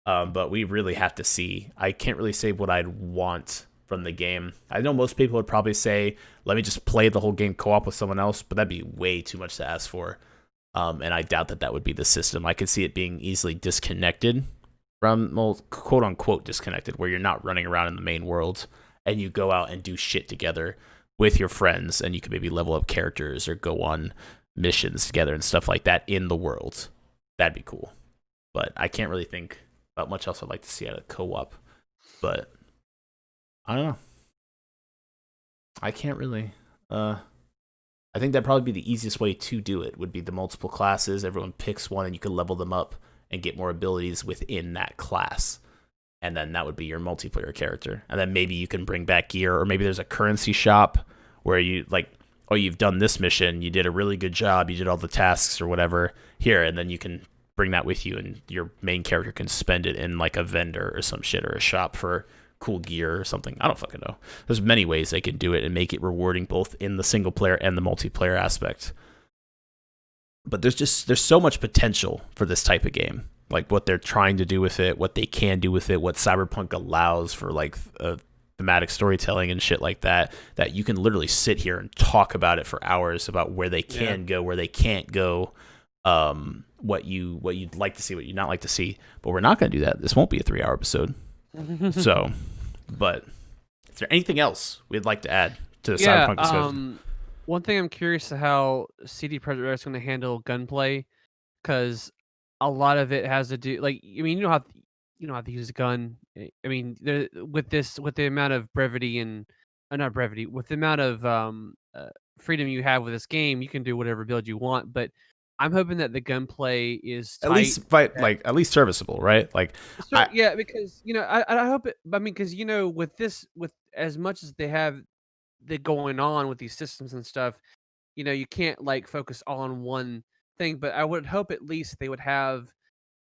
[SPEAKER 1] But we really have to see. I can't really say what I'd want from the game. I know most people would probably say, let me just play the whole game co-op with someone else, but that'd be way too much to ask for. And I doubt that would be the system. I could see it being easily disconnected from, well, quote unquote disconnected, where you're not running around in the main world and you go out and do shit together with your friends, and you can maybe level up characters or go on missions together and stuff like that in the world. That'd be cool. But I can't really think about much else I'd like to see out of co-op. But I don't know. I can't really. I think that'd probably be the easiest way to do it. Would be the multiple classes. Everyone picks one, and you can level them up and get more abilities within that class. And then that would be your multiplayer character. And then maybe you can bring back gear, or maybe there's a currency shop where you like, oh, you've done this mission, you did a really good job, you did all the tasks or whatever here, and then you can bring that with you, and your main character can spend it in like a vendor or some shit, or a shop for cool gear or something. I don't fucking know. There's many ways they can do it and make it rewarding both in the single player and the multiplayer aspect. But there's so much potential for this type of game. Like what they're trying to do with it, what they can do with it, what Cyberpunk allows for like thematic storytelling and shit like that, that you can literally sit here and talk about it for hours about where they can go, where they can't go, what you'd like to see, what you'd not like to see. But we're not going to do that. This won't be a 3-hour episode. So, but is there anything else we'd like to add to the Cyberpunk discussion?
[SPEAKER 2] One thing I'm curious to how CD Projekt Red is going to handle gunplay, because a lot of it has to do, like, I mean, you know how to use a gun. I mean, with the amount of brevity and not brevity, with the amount of freedom you have with this game, you can do whatever build you want. But I'm hoping that the gunplay is
[SPEAKER 1] At
[SPEAKER 2] tight.
[SPEAKER 1] least at least serviceable, right? Like,
[SPEAKER 2] Yeah, because I hope it. I mean, because with as much as they have going on with these systems and stuff, you can't like focus all on one thing. But I would hope at least they would have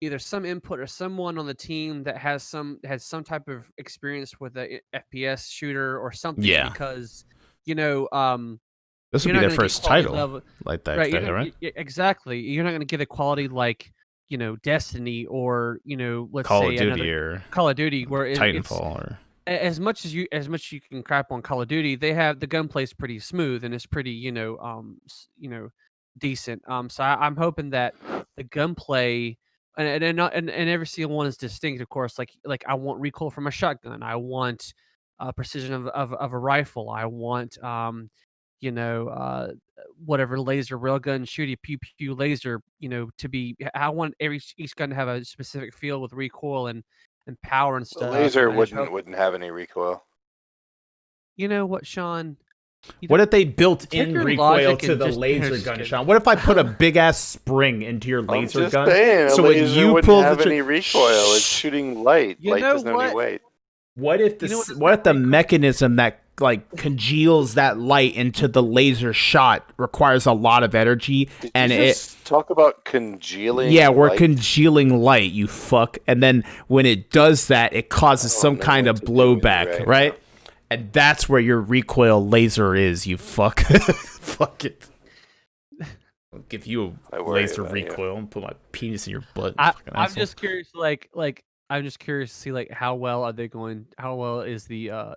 [SPEAKER 2] either some input or someone on the team that has some type of experience with a FPS shooter or something.
[SPEAKER 1] Yeah.
[SPEAKER 2] Because
[SPEAKER 1] this would
[SPEAKER 2] you're
[SPEAKER 1] be
[SPEAKER 2] not
[SPEAKER 1] their
[SPEAKER 2] gonna get
[SPEAKER 1] first
[SPEAKER 2] quality
[SPEAKER 1] title,
[SPEAKER 2] level,
[SPEAKER 1] like that,
[SPEAKER 2] right?
[SPEAKER 1] right?
[SPEAKER 2] Exactly. You're not going to get a quality like Destiny, or let's
[SPEAKER 1] Call
[SPEAKER 2] say
[SPEAKER 1] of Duty
[SPEAKER 2] another
[SPEAKER 1] or
[SPEAKER 2] Call of Duty, where it's
[SPEAKER 1] Titanfall, or
[SPEAKER 2] as much as you can crap on Call of Duty, they have the gunplay is pretty smooth and it's pretty decent. So I'm hoping that the gunplay and every single one is distinct, of course. Like I want recoil from a shotgun, I want precision of a rifle, I want you know uh whatever laser railgun shooty pew pew laser, to be. I want each gun to have a specific feel with recoil, and and power and
[SPEAKER 3] The
[SPEAKER 2] stuff.
[SPEAKER 3] laser
[SPEAKER 2] And I just hope,
[SPEAKER 3] wouldn't have any recoil.
[SPEAKER 2] you know what, Sean?
[SPEAKER 1] What if they built
[SPEAKER 2] Take
[SPEAKER 1] in
[SPEAKER 2] your
[SPEAKER 1] recoil
[SPEAKER 2] logic
[SPEAKER 1] to
[SPEAKER 2] and
[SPEAKER 1] the
[SPEAKER 2] just
[SPEAKER 1] laser
[SPEAKER 2] just
[SPEAKER 1] gun,
[SPEAKER 2] kidding.
[SPEAKER 1] Sean? What if I put a big ass spring into your
[SPEAKER 3] I'm
[SPEAKER 1] laser
[SPEAKER 3] just
[SPEAKER 1] gun?
[SPEAKER 3] saying, a
[SPEAKER 1] So when
[SPEAKER 3] laser
[SPEAKER 1] you
[SPEAKER 3] wouldn't
[SPEAKER 1] pull
[SPEAKER 3] have
[SPEAKER 1] the
[SPEAKER 3] any recoil. It's
[SPEAKER 1] Shh.
[SPEAKER 3] shooting light.
[SPEAKER 2] You
[SPEAKER 3] Light
[SPEAKER 2] know
[SPEAKER 3] doesn't have any
[SPEAKER 2] what?
[SPEAKER 3] weight.
[SPEAKER 1] What if
[SPEAKER 2] You know what doesn't
[SPEAKER 1] what
[SPEAKER 2] have
[SPEAKER 1] if the
[SPEAKER 2] recoil?
[SPEAKER 1] mechanism that like congeals that light into the laser shot requires a lot of energy
[SPEAKER 3] Did
[SPEAKER 1] and
[SPEAKER 3] you just talk about congealing
[SPEAKER 1] yeah, we're
[SPEAKER 3] light?
[SPEAKER 1] congealing light, you fuck. And then when it does that, it causes
[SPEAKER 3] I
[SPEAKER 1] some
[SPEAKER 3] don't know
[SPEAKER 1] kind
[SPEAKER 3] what
[SPEAKER 1] of
[SPEAKER 3] to do with you
[SPEAKER 1] blowback,
[SPEAKER 3] right
[SPEAKER 1] right?
[SPEAKER 3] now.
[SPEAKER 1] And that's where your recoil laser is, you fuck. Fuck it. I'll give you
[SPEAKER 3] I
[SPEAKER 1] a
[SPEAKER 3] worry
[SPEAKER 1] laser
[SPEAKER 3] about you.
[SPEAKER 1] recoil and put my penis in your butt.
[SPEAKER 2] I'm
[SPEAKER 1] Asshole.
[SPEAKER 2] just curious, I'm just curious to see like how well is the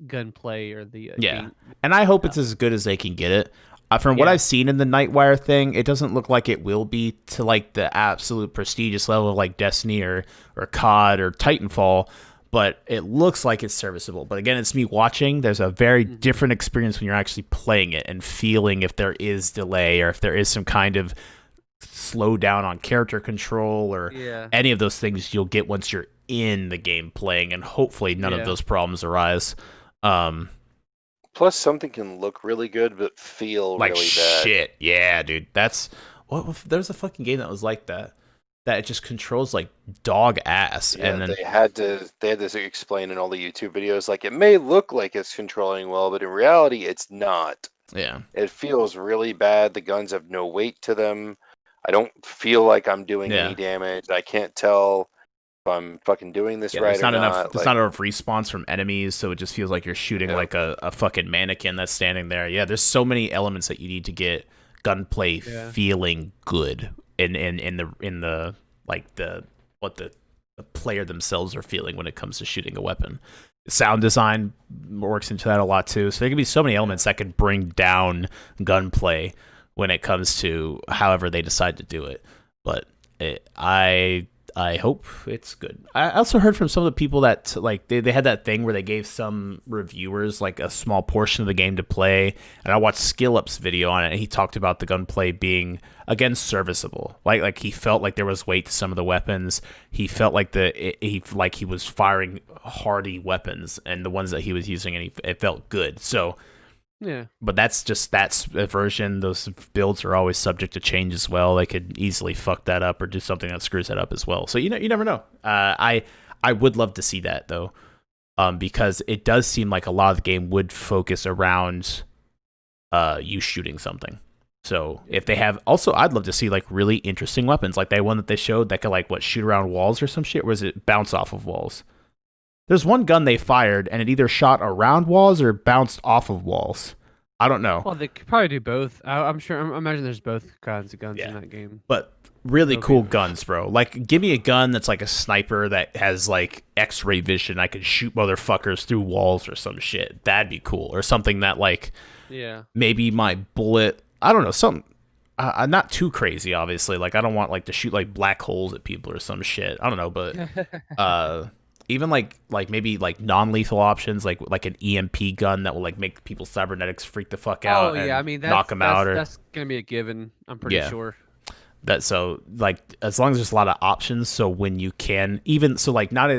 [SPEAKER 2] gunplay or the
[SPEAKER 1] Yeah,
[SPEAKER 2] game.
[SPEAKER 1] and I hope it's as good as they can get it. From what
[SPEAKER 2] Yeah.
[SPEAKER 1] I've seen in the Nightwire thing, it doesn't look like it will be to like the absolute prestigious level of like Destiny or COD or Titanfall, but it looks like it's serviceable. But again, it's me watching. There's a very different experience when you're actually playing it and feeling if there is delay or if there is some kind of slow down on character control or any of those things you'll get once you're in the game playing, and hopefully none of those problems arise.
[SPEAKER 3] Plus, something can look really good but feel
[SPEAKER 1] Like
[SPEAKER 3] really bad.
[SPEAKER 1] shit. Yeah, dude. That's what there's a fucking game that was like that. That it just controls like dog ass.
[SPEAKER 3] Yeah,
[SPEAKER 1] And then
[SPEAKER 3] they had to explain in all the YouTube videos, like, it may look like it's controlling well, but in reality, it's not.
[SPEAKER 1] yeah.
[SPEAKER 3] It feels really bad. The guns have no weight to them. I don't feel like I'm doing
[SPEAKER 1] Yeah.
[SPEAKER 3] any damage. I can't tell if I'm fucking doing this right
[SPEAKER 1] There's
[SPEAKER 3] or
[SPEAKER 1] not enough
[SPEAKER 3] not.
[SPEAKER 1] there's not enough response from enemies, so it just feels like you're shooting
[SPEAKER 3] Yeah.
[SPEAKER 1] like a fucking mannequin that's standing there. Yeah, there's so many elements that you need to get gunplay feeling good in the like the what the player themselves are feeling when it comes to shooting a weapon. Sound design works into that a lot too. So there can be so many elements that could bring down gunplay when it comes to however they decide to do it. But I hope it's good. I also heard from some of the people that like they had that thing where they gave some reviewers like a small portion of the game to play, and I watched SkillUp's video on it, and he talked about the gunplay being again serviceable. Like he felt like there was weight to some of the weapons. He felt like he was firing hardy weapons, and the ones that he was using, and it felt good. So.
[SPEAKER 2] Yeah.
[SPEAKER 1] But that's a version. Those builds are always subject to change as well. They could easily fuck that up or do something that screws that up as well. So you never know. I would love to see that though, because it does seem like a lot of the game would focus around you shooting something. So if they have, also I'd love to see like really interesting weapons, like that one that they showed that could like shoot around walls or some shit. Or was it bounce off of walls? There's one gun they fired, and it either shot around walls or bounced off of walls. I don't know.
[SPEAKER 2] Well, they could probably do both. I imagine there's both kinds of guns in that game.
[SPEAKER 1] But really cool guns, bro. Like, give me a gun that's like a sniper that has like X-ray vision. I could shoot motherfuckers through walls or some shit. That'd be cool. Or something that like, maybe my bullet. I don't know. Something. Not too crazy, obviously. Like, I don't want like to shoot like black holes at people or some shit. I don't know, but even like maybe like non-lethal options, like an EMP gun that will like make people's cybernetics freak the fuck out.
[SPEAKER 2] Oh yeah, I mean
[SPEAKER 1] knock them out.
[SPEAKER 2] That's gonna be a given. I'm pretty sure.
[SPEAKER 1] That so like as long as there's a lot of options, so when you can even so like not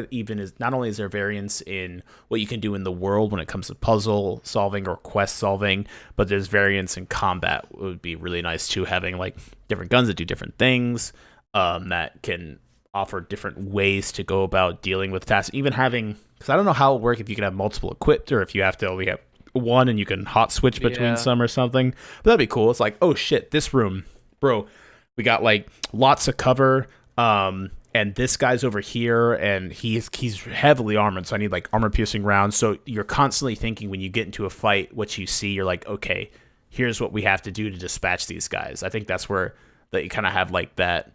[SPEAKER 1] only is there variance in what you can do in the world when it comes to puzzle solving or quest solving, but there's variance in combat. It would be really nice too, having like different guns that do different things, that can offer different ways to go about dealing with tasks. Even having, because I don't know how it works if you can have multiple equipped or if you have to only have one and you can hot switch between some or something. But that'd be cool. It's like, oh shit, this room, bro, we got like lots of cover, and this guy's over here and he's heavily armored, so I need like armor piercing rounds. So you're constantly thinking when you get into a fight, what you see, you're like, okay, here's what we have to do to dispatch these guys. I think that's where that you kind of have like that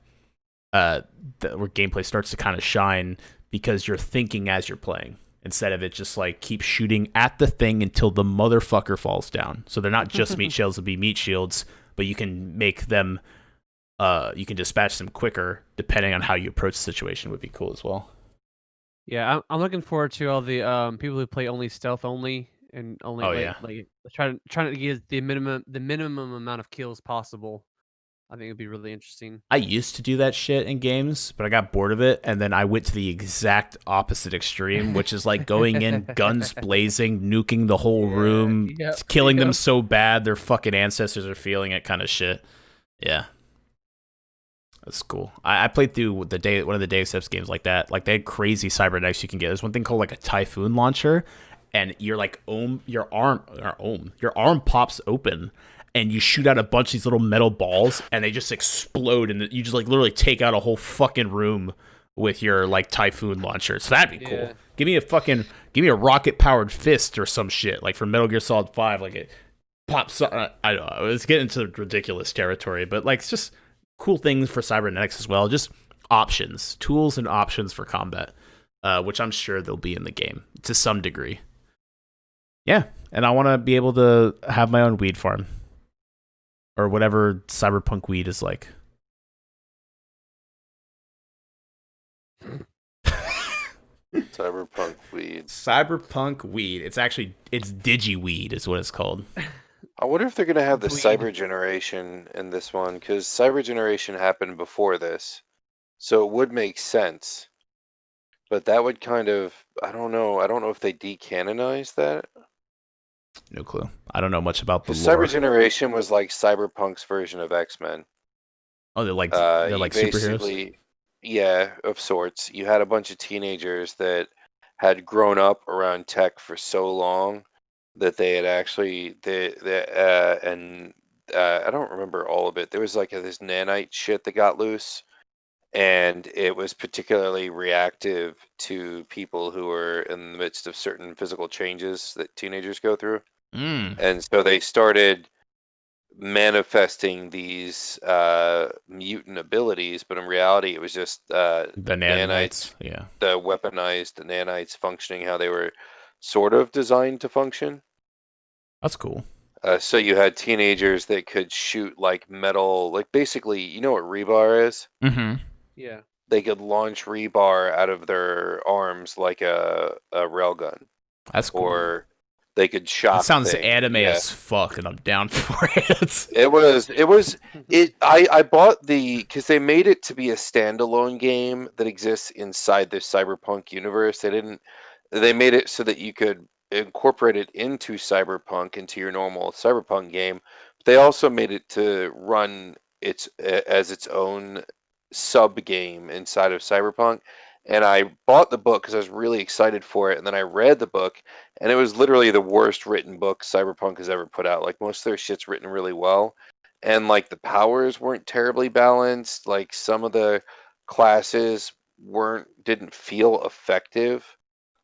[SPEAKER 1] where gameplay starts to kind of shine, because you're thinking as you're playing instead of it just like keep shooting at the thing until the motherfucker falls down. So they're not just meat shields to be meat shields, but you can make them you can dispatch them quicker depending on how you approach the situation. Would be cool as well.
[SPEAKER 2] Yeah, I'm looking forward to all the people who play only stealth only and only like trying to get the minimum amount of kills possible. I think it'd be really interesting.
[SPEAKER 1] I used to do that shit in games, but I got bored of it, and then I went to the exact opposite extreme, which is like going in guns blazing, nuking the whole room,
[SPEAKER 2] Yep.
[SPEAKER 1] killing them so bad their fucking ancestors are feeling it, kind of shit. Yeah, that's cool. I played through one of the Deus Ex games like that. Like they had crazy cybernetics you can get. There's one thing called like a typhoon launcher, and you're like your arm pops open and you shoot out a bunch of these little metal balls and they just explode and you just like literally take out a whole fucking room with your like typhoon launcher. So that'd be cool. Give me a rocket powered fist or some shit like from Metal Gear Solid 5. Like it pops. I don't know. It's getting into ridiculous territory, but like it's just cool things for cybernetics as well. Just options, tools, and options for combat, which I'm sure they'll be in the game to some degree. Yeah, and I want to be able to have my own weed farm. Or whatever cyberpunk weed is like.
[SPEAKER 3] Cyberpunk weed.
[SPEAKER 1] Cyberpunk weed. It's digiweed is what it's called.
[SPEAKER 3] I wonder if they're gonna have the
[SPEAKER 2] Weed.
[SPEAKER 3] cyber generation in this one, because cyber generation happened before this, so it would make sense. But that would kind of, I don't know if they decanonize that.
[SPEAKER 1] No clue. I don't know much about the
[SPEAKER 3] 'Cause
[SPEAKER 1] lore.
[SPEAKER 3] cyber generation was like Cyberpunk's version of X-Men.
[SPEAKER 1] Oh, they're like
[SPEAKER 3] You
[SPEAKER 1] superheroes.
[SPEAKER 3] basically, yeah, of sorts. You had a bunch of teenagers that had grown up around tech for so long that they had actually I don't remember all of it. There was like this nanite shit that got loose, and it was particularly reactive to people who were in the midst of certain physical changes that teenagers go through. And so they started manifesting these mutant abilities, but in reality it was just
[SPEAKER 1] The nanites. Yeah.
[SPEAKER 3] the weaponized nanites functioning how they were sort of designed to function.
[SPEAKER 1] That's cool.
[SPEAKER 3] So you had teenagers that could shoot like metal, like basically, you know what rebar is?
[SPEAKER 1] Mm-hmm.
[SPEAKER 2] Yeah.
[SPEAKER 3] They could launch rebar out of their arms like a railgun,
[SPEAKER 1] That's cool.
[SPEAKER 3] or they could shock
[SPEAKER 1] That sounds
[SPEAKER 3] things.
[SPEAKER 1] anime
[SPEAKER 3] Yeah.
[SPEAKER 1] as fuck, and I'm down for it.
[SPEAKER 3] I bought because they made it to be a standalone game that exists inside the Cyberpunk universe. They made it so that you could incorporate it into Cyberpunk, into your normal Cyberpunk game. But they also made it to run as its own sub game inside of Cyberpunk. And I bought the book because I was really excited for it, and then I read the book, and it was literally the worst written book Cyberpunk has ever put out. Like most of their shit's written really well, and like the powers weren't terribly balanced. Like some of the classes didn't feel effective.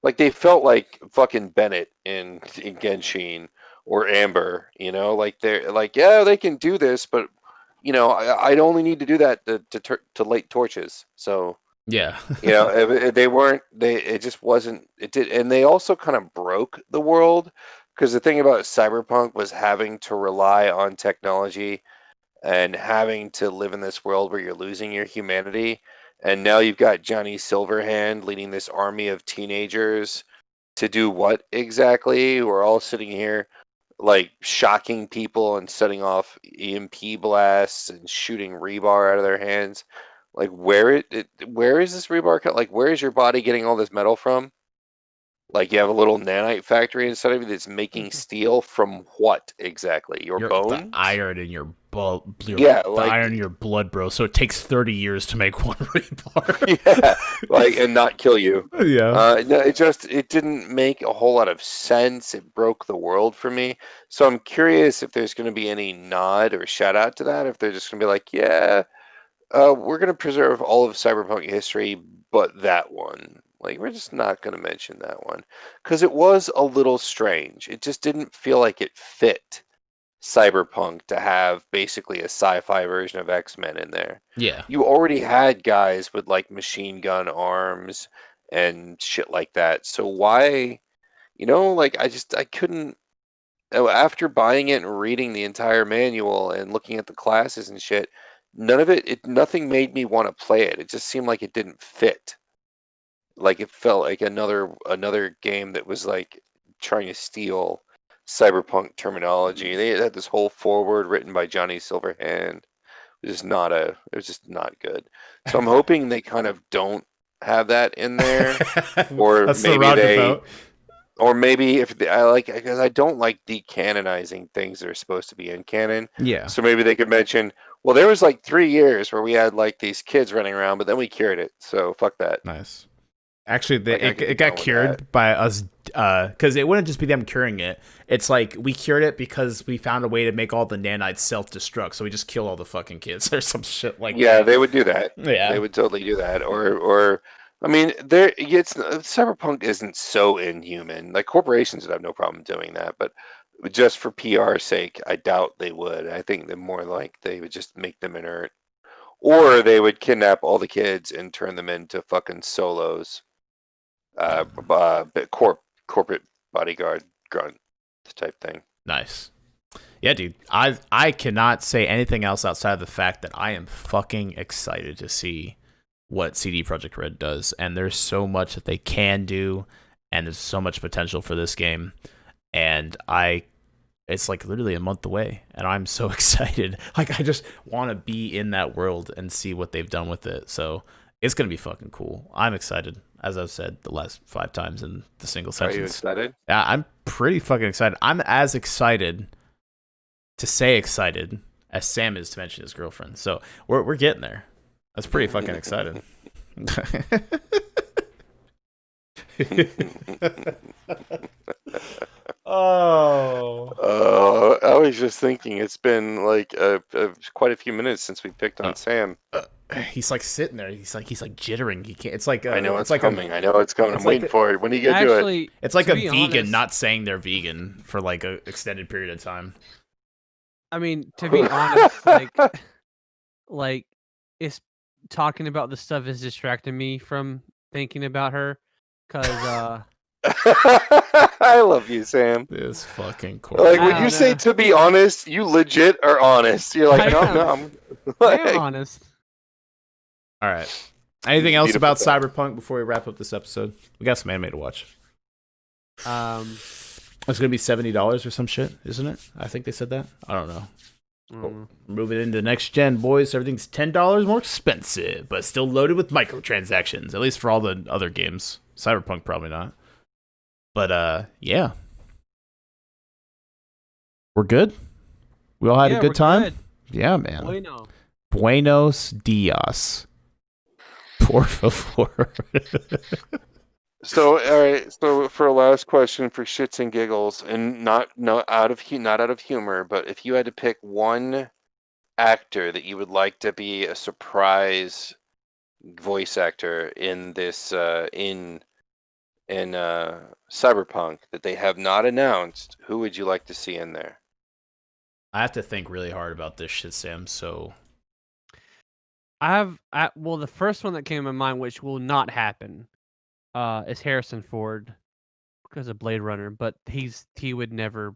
[SPEAKER 3] Like they felt like fucking Bennett in Genshin or Amber. Like they're like, yeah, they can do this, but I'd only need to do that to light torches. So
[SPEAKER 1] Yeah.
[SPEAKER 3] they weren't. It just wasn't. It did, and they also kind of broke the world, because the thing about Cyberpunk was having to rely on technology and having to live in this world where you're losing your humanity. And now you've got Johnny Silverhand leading this army of teenagers to do what exactly? We're all sitting here like shocking people and setting off EMP blasts and shooting rebar out of their hands. Like where is this rebar like where is your body getting all this metal from? Like you have a little nanite factory inside of you that's making steel from what exactly? Your
[SPEAKER 1] The
[SPEAKER 3] bone?
[SPEAKER 1] iron in your blood.
[SPEAKER 3] Yeah,
[SPEAKER 1] The
[SPEAKER 3] like
[SPEAKER 1] iron in your blood, bro. So it takes 30 years to make one rebar.
[SPEAKER 3] yeah, like and not kill you.
[SPEAKER 1] Yeah.
[SPEAKER 3] No, it didn't make a whole lot of sense. It broke the world for me. So I'm curious if there's going to be any nod or shout out to that. If they're just going to be like, yeah, we're going to preserve all of cyberpunk history, but that one. Like, we're just not going to mention that one. Because it was a little strange. It just didn't feel like it fit cyberpunk to have basically a sci-fi version of X-Men in there.
[SPEAKER 1] Yeah.
[SPEAKER 3] You already had guys with like machine gun arms and shit like that. So why, like I couldn't. After buying it and reading the entire manual and looking at the classes and shit, nothing made me want to play it. It just seemed like it didn't fit. Like it felt like another game that was like trying to steal cyberpunk terminology. They had this whole forward written by Johnny Silverhand, It was just not good. So I'm hoping they kind of don't have that in there, or
[SPEAKER 1] That's the
[SPEAKER 3] maybe
[SPEAKER 1] roundabout.
[SPEAKER 3] or maybe if they, I like, because I don't like decanonizing things that are supposed to be in canon.
[SPEAKER 1] Yeah,
[SPEAKER 3] So maybe they could mention, well, there was like 3 years where we had like these kids running around, but then we cured it. So fuck that.
[SPEAKER 1] nice. Actually,
[SPEAKER 3] Like I could be
[SPEAKER 1] it got
[SPEAKER 3] done with that.
[SPEAKER 1] cured by us because it wouldn't just be them curing it. It's like we cured it because we found a way to make all the nanites self-destruct, so we just kill all the fucking kids or some shit like
[SPEAKER 3] Yeah,
[SPEAKER 1] that.
[SPEAKER 3] they would do that. They
[SPEAKER 1] Yeah,
[SPEAKER 3] would totally do that. Or I mean, it's Cyberpunk isn't so inhuman. Like corporations would have no problem doing that, but just for PR sake, I doubt they would. I think they're more like they would just make them inert, or they would kidnap all the kids and turn them into fucking solos, corporate bodyguard grunt type thing.
[SPEAKER 1] nice. Yeah, dude. I cannot say anything else outside of the fact that I am fucking excited to see what CD Projekt Red does, and there's so much that they can do, and there's so much potential for this game, and it's like literally a month away, and I'm so excited. Like I just want to be in that world and see what they've done with it. So it's gonna be fucking cool. I'm excited, as I've said the last 5 times in the single
[SPEAKER 3] Are you
[SPEAKER 1] sentence.
[SPEAKER 3] excited?
[SPEAKER 1] Yeah, I'm pretty fucking excited. I'm as excited to say excited as Sam is to mention his girlfriend. So we're getting there. That's pretty fucking excited. Oh.
[SPEAKER 3] I was just thinking it's been like quite a few minutes since we picked on Sam.
[SPEAKER 1] He's like sitting there. He's like jittering. He can't. It's like
[SPEAKER 3] I know it's
[SPEAKER 1] like
[SPEAKER 3] coming. I know it's coming.
[SPEAKER 1] it's
[SPEAKER 3] I'm
[SPEAKER 1] like
[SPEAKER 3] waiting for it. When are you gonna do it?
[SPEAKER 2] Actually,
[SPEAKER 1] it's like
[SPEAKER 2] to
[SPEAKER 1] a
[SPEAKER 2] be
[SPEAKER 1] vegan
[SPEAKER 2] honest,
[SPEAKER 1] not saying they're vegan for like a extended period of time.
[SPEAKER 2] I mean, to be honest, like it's talking about the stuff is distracting me from thinking about her, cause
[SPEAKER 3] I love you, Sam.
[SPEAKER 1] This fucking
[SPEAKER 3] Like
[SPEAKER 1] corny.
[SPEAKER 3] when
[SPEAKER 2] I
[SPEAKER 3] you
[SPEAKER 2] don't
[SPEAKER 3] say
[SPEAKER 2] know.
[SPEAKER 3] to be honest, you legit are honest. You're like,
[SPEAKER 2] I
[SPEAKER 3] no,
[SPEAKER 2] am.
[SPEAKER 3] no, I'm
[SPEAKER 2] I am
[SPEAKER 3] like,
[SPEAKER 2] honest.
[SPEAKER 1] All right. Anything else
[SPEAKER 3] Beautiful
[SPEAKER 1] about
[SPEAKER 3] thing.
[SPEAKER 1] Cyberpunk before we wrap up this episode? We got some anime to watch. It's gonna be $70 or some shit, isn't it? I think they said that. I don't know. Moving into the next gen, boys. Everything's $10 more expensive, but still loaded with microtransactions. At least for all the other games. Cyberpunk probably not. But yeah, we're good. We all had a good time.
[SPEAKER 2] Good.
[SPEAKER 1] Yeah, man.
[SPEAKER 2] Bueno.
[SPEAKER 1] Buenos dias. Por favor.
[SPEAKER 3] So, all right. So, for a last question, for shits and giggles, and not out of humor, but if you had to pick one actor that you would like to be a surprise voice actor in this in Cyberpunk that they have not announced, who would you like to see in there?
[SPEAKER 1] I have to think really hard about this shit, Sam. So
[SPEAKER 2] Well, the first one that came to my mind, which will not happen, is Harrison Ford because of Blade Runner, but he would never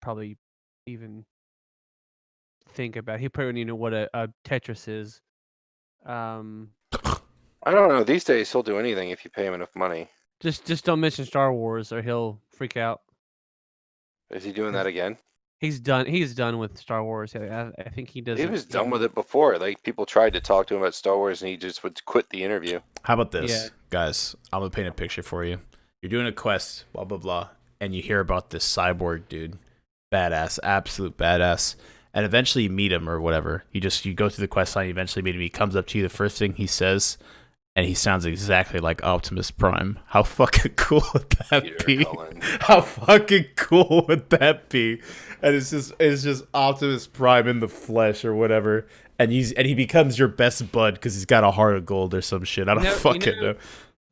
[SPEAKER 2] probably even think about. He probably wouldn't even know what a Tetris is.
[SPEAKER 3] I don't know. These days, he'll do anything if you pay him enough money.
[SPEAKER 2] Just don't mention Star Wars or he'll freak out.
[SPEAKER 3] Is he doing that again?
[SPEAKER 2] He's done with Star Wars. I think he does.
[SPEAKER 3] He was done with it before. Like people tried to talk to him about Star Wars, and he just would quit the interview.
[SPEAKER 1] how about this,
[SPEAKER 2] Yeah.
[SPEAKER 1] guys? I'm gonna paint a picture for you. You're doing a quest, blah blah blah, and you hear about this cyborg dude, badass, absolute badass, and eventually you meet him or whatever. You go through the quest line, you eventually meet him. He comes up to you. The first thing he says, and he sounds exactly like Optimus Prime. How fucking cool would that
[SPEAKER 3] Peter
[SPEAKER 1] be?
[SPEAKER 3] Cullen.
[SPEAKER 1] How fucking cool would that be? And it's just Optimus Prime in the flesh or whatever, and he becomes your best bud because he's got a heart of gold or some shit. I don't fucking know.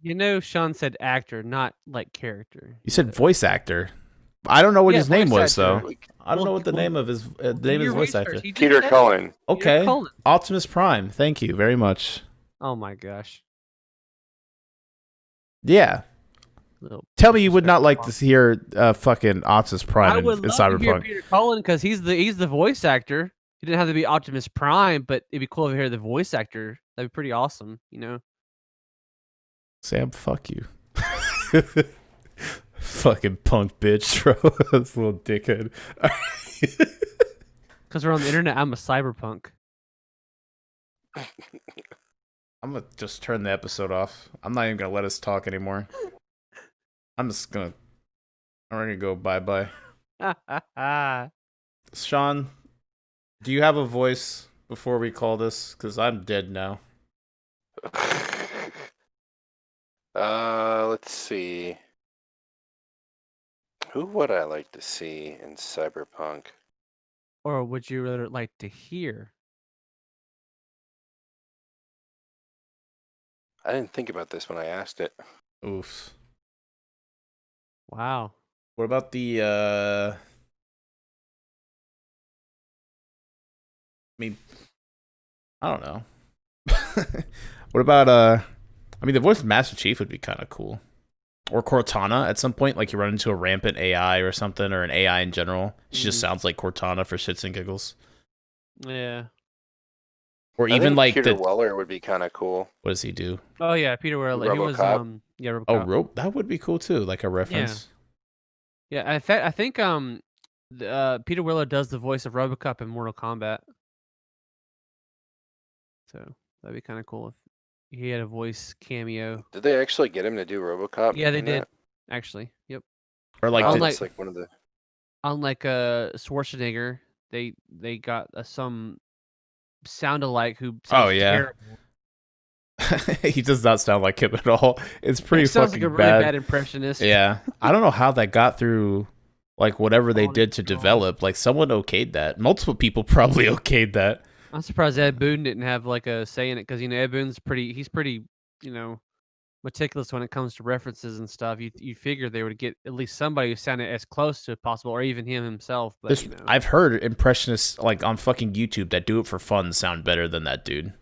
[SPEAKER 2] You know, Sean said actor, not like character.
[SPEAKER 1] You said voice actor. I don't know what
[SPEAKER 2] Yeah,
[SPEAKER 1] his name
[SPEAKER 2] voice
[SPEAKER 1] was
[SPEAKER 2] actor.
[SPEAKER 1] though. I don't know what the name of his voice actor.
[SPEAKER 3] Peter Cullen.
[SPEAKER 1] Okay,
[SPEAKER 2] Cullen.
[SPEAKER 1] Optimus Prime. Thank you very much.
[SPEAKER 2] Oh my gosh.
[SPEAKER 1] Yeah.
[SPEAKER 2] Little
[SPEAKER 1] Tell me you would not like to hear fucking Optimus Prime
[SPEAKER 2] I
[SPEAKER 1] in
[SPEAKER 2] would love to hear
[SPEAKER 1] Cyberpunk.
[SPEAKER 2] Peter Cullen because he's the voice actor. He didn't have to be Optimus Prime, but it'd be cool to hear the voice actor. That'd be pretty awesome, you know.
[SPEAKER 1] Sam, fuck you. Fucking punk bitch, bro. This little dickhead.
[SPEAKER 2] Because we're on the internet, I'm a cyberpunk.
[SPEAKER 1] I'm gonna just turn the episode off. I'm not even gonna let us talk anymore. I'm gonna go bye. Sean, do you have a voice before we call this? Because I'm dead now.
[SPEAKER 3] Let's see. Who would I like to see in Cyberpunk?
[SPEAKER 2] Or would you rather like to hear?
[SPEAKER 3] I didn't think about this when I asked it.
[SPEAKER 1] Oof.
[SPEAKER 2] Wow.
[SPEAKER 1] What about the I mean, I don't know. What about I mean, the voice of Master Chief would be kind of cool. Or Cortana at some point, like you run into a rampant AI or something, or an AI in general. She just sounds like Cortana for shits and giggles.
[SPEAKER 2] Yeah.
[SPEAKER 1] Or
[SPEAKER 3] I
[SPEAKER 1] even
[SPEAKER 3] think
[SPEAKER 1] like
[SPEAKER 3] Peter Weller would be kind of cool.
[SPEAKER 1] what does he do?
[SPEAKER 2] Oh yeah, Peter Weller. He was
[SPEAKER 3] RoboCop.
[SPEAKER 2] yeah, RoboCop.
[SPEAKER 1] Oh, rope. That would be cool too, like a reference.
[SPEAKER 2] Yeah, in fact, I think Peter Weller does the voice of RoboCop in Mortal Kombat. So that'd be kind of cool if he had a voice cameo.
[SPEAKER 3] Did they actually get him to do RoboCop?
[SPEAKER 2] Yeah, they
[SPEAKER 3] in
[SPEAKER 2] did.
[SPEAKER 3] that?
[SPEAKER 2] Actually, yep.
[SPEAKER 1] Or like,
[SPEAKER 3] Oh,
[SPEAKER 1] did-
[SPEAKER 2] Unlike-
[SPEAKER 3] that's like one of the.
[SPEAKER 2] Unlike Schwarzenegger, they got some sound alike who sounds
[SPEAKER 1] Oh, yeah.
[SPEAKER 2] terrible.
[SPEAKER 1] he does not sound like him at all. It's pretty
[SPEAKER 2] He sounds
[SPEAKER 1] fucking
[SPEAKER 2] like a really
[SPEAKER 1] bad.
[SPEAKER 2] bad impressionist.
[SPEAKER 1] Yeah, I don't know how that got through. Like whatever they
[SPEAKER 2] Oh,
[SPEAKER 1] did to
[SPEAKER 2] God.
[SPEAKER 1] develop, like someone okayed that. Multiple people probably okayed that.
[SPEAKER 2] I'm surprised Ed Boon didn't have like a say in it because Ed Boon's he's pretty meticulous when it comes to references and stuff. You figure they would get at least somebody who sounded as close to possible, or even him himself. But
[SPEAKER 1] I've heard impressionists like on fucking YouTube that do it for fun sound better than that dude.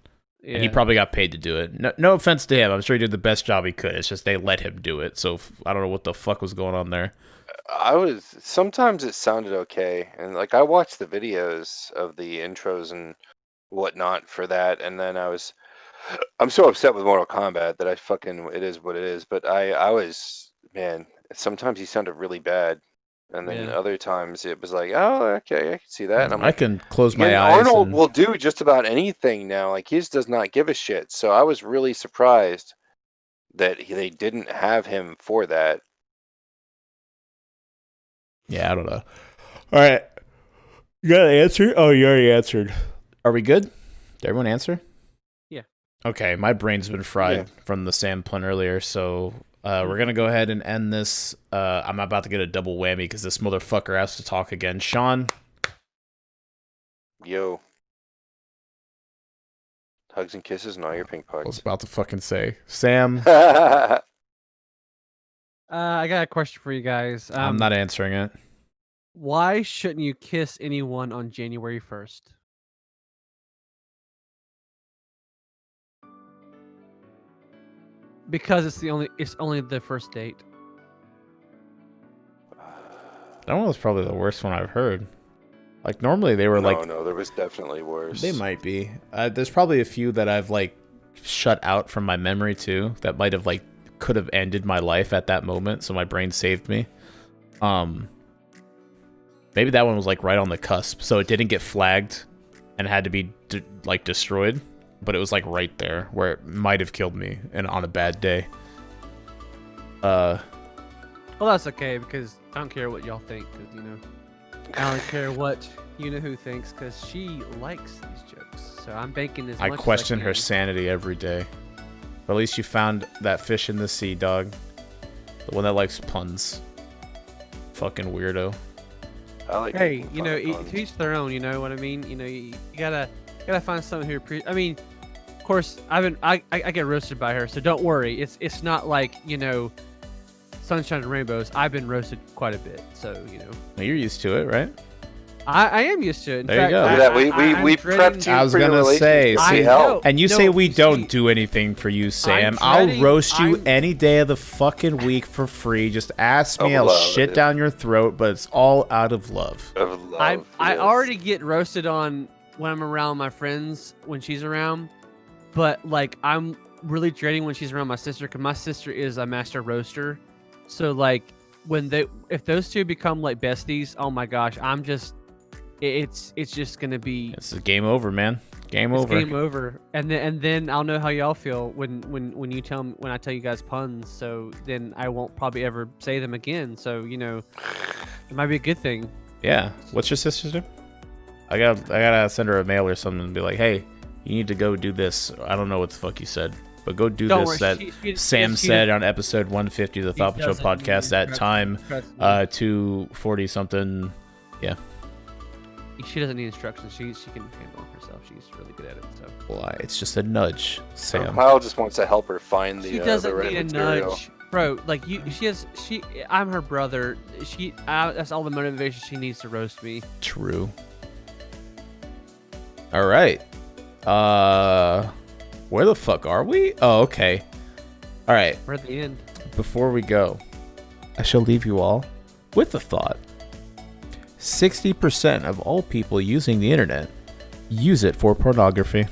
[SPEAKER 2] yeah.
[SPEAKER 1] And he probably got paid to do it. No offense to him. I'm sure he did the best job he could. It's just they let him do it. So I don't know what the fuck was going on there.
[SPEAKER 3] Sometimes it sounded okay, and like I watched the videos of the intros and whatnot for that, and then I'm so upset with Mortal Kombat that it is what it is. But I was, man, sometimes he sounded really bad, and then
[SPEAKER 2] Yeah.
[SPEAKER 3] other times it was like, oh, okay, I can see that. And I'm
[SPEAKER 1] I
[SPEAKER 3] like,
[SPEAKER 1] can close my
[SPEAKER 3] and
[SPEAKER 1] eyes.
[SPEAKER 3] Arnold
[SPEAKER 1] and-
[SPEAKER 3] will do just about anything now. Like he just does not give a shit. So I was really surprised that they didn't have him for that.
[SPEAKER 1] Yeah, I don't know. All right. You got an answer? Oh, you already answered. Are we good? Did everyone answer?
[SPEAKER 2] Yeah.
[SPEAKER 1] Okay, my brain's been fried from the sampling earlier, so we're going to go ahead and end this. I'm about to get a double whammy because this motherfucker has to talk again. Sean?
[SPEAKER 3] Yo. Hugs and kisses and all your pink
[SPEAKER 1] I was
[SPEAKER 3] pugs.
[SPEAKER 1] about to fucking say. Sam?
[SPEAKER 2] I got a question for you guys.
[SPEAKER 1] I'm not answering it.
[SPEAKER 2] Why shouldn't you kiss anyone on January 1st? Because it's only the first date.
[SPEAKER 1] That one was probably the worst one I've heard. Like, normally they were like...
[SPEAKER 3] No, there was definitely worse.
[SPEAKER 1] They might be. There's probably a few that I've, like, shut out from my memory, too, that might have, like, could have ended my life at that moment, so my brain saved me. Maybe that one was, like, right on the cusp, so it didn't get flagged and had to be, destroyed, but it was, like, right there, where it might have killed me and on a bad day.
[SPEAKER 2] Well, that's okay, because I don't care what y'all think, because, I don't care what who thinks, because she likes these jokes. So I'm banking this.
[SPEAKER 1] I question her sanity every day. But at least you found that fish in the sea, dog. The one that likes puns. Fucking weirdo.
[SPEAKER 3] I like
[SPEAKER 2] Hey,
[SPEAKER 3] making fun of puns.
[SPEAKER 2] to each their own. You know what I mean? You gotta find someone who I mean, of course, I get roasted by her, so don't worry. It's not like sunshine and rainbows. I've been roasted quite a bit, so
[SPEAKER 1] Well, you're used to it, right?
[SPEAKER 2] I am used to it. In
[SPEAKER 1] There you
[SPEAKER 2] fact,
[SPEAKER 1] go.
[SPEAKER 3] Look at that.
[SPEAKER 2] I'm
[SPEAKER 3] We
[SPEAKER 2] dreading
[SPEAKER 3] prepped
[SPEAKER 2] to-
[SPEAKER 3] you
[SPEAKER 1] I was
[SPEAKER 3] for your
[SPEAKER 1] gonna say,
[SPEAKER 3] relationship.
[SPEAKER 1] see,
[SPEAKER 3] See,
[SPEAKER 2] I
[SPEAKER 3] hell.
[SPEAKER 2] know.
[SPEAKER 1] And you
[SPEAKER 2] No,
[SPEAKER 1] say we
[SPEAKER 2] you
[SPEAKER 1] don't
[SPEAKER 2] see-
[SPEAKER 1] do anything for you, Sam.
[SPEAKER 2] dreading-
[SPEAKER 1] I'll roast you
[SPEAKER 2] I'm-
[SPEAKER 1] any day of the fucking week for free. Just ask me,
[SPEAKER 3] Of
[SPEAKER 1] I'll
[SPEAKER 3] love.
[SPEAKER 1] shit down your throat, but it's all out of love.
[SPEAKER 3] Of love,
[SPEAKER 2] I
[SPEAKER 3] yes.
[SPEAKER 2] already get roasted on when I'm around my friends when she's around, but like I'm really dreading when she's around my sister because my sister is a master roaster. So like if those two become like besties, oh my gosh, it's just gonna be.
[SPEAKER 1] It's a game over, man. Game
[SPEAKER 2] It's
[SPEAKER 1] over.
[SPEAKER 2] game over, and then I'll know how y'all feel when you tell me, when I tell you guys puns. So then I won't probably ever say them again. So it might be a good thing.
[SPEAKER 1] Yeah. What's your sister's name? I gotta send her a mail or something and be like, hey, you need to go do this. I don't know what the fuck you said, but go do
[SPEAKER 2] Don't
[SPEAKER 1] this
[SPEAKER 2] worry,
[SPEAKER 1] that Sam said on episode 150 of the Thought Patrol
[SPEAKER 2] doesn't need
[SPEAKER 1] podcast at time
[SPEAKER 2] Trust me.
[SPEAKER 1] 240 something. Yeah.
[SPEAKER 2] She doesn't need instructions. She can handle it herself. She's really good at it. So
[SPEAKER 1] Why? It's just a nudge, Sam.
[SPEAKER 3] Kyle just wants to help her find
[SPEAKER 2] she
[SPEAKER 3] the
[SPEAKER 2] doesn't
[SPEAKER 3] right
[SPEAKER 2] need a
[SPEAKER 3] material.
[SPEAKER 2] nudge, bro. Like I'm her brother. That's all the motivation she needs to roast me.
[SPEAKER 1] True. All right. Where the fuck are we? Oh, okay. All right.
[SPEAKER 2] We're at the end.
[SPEAKER 1] Before we go, I shall leave you all with a thought. 60% of all people using the internet use it for pornography.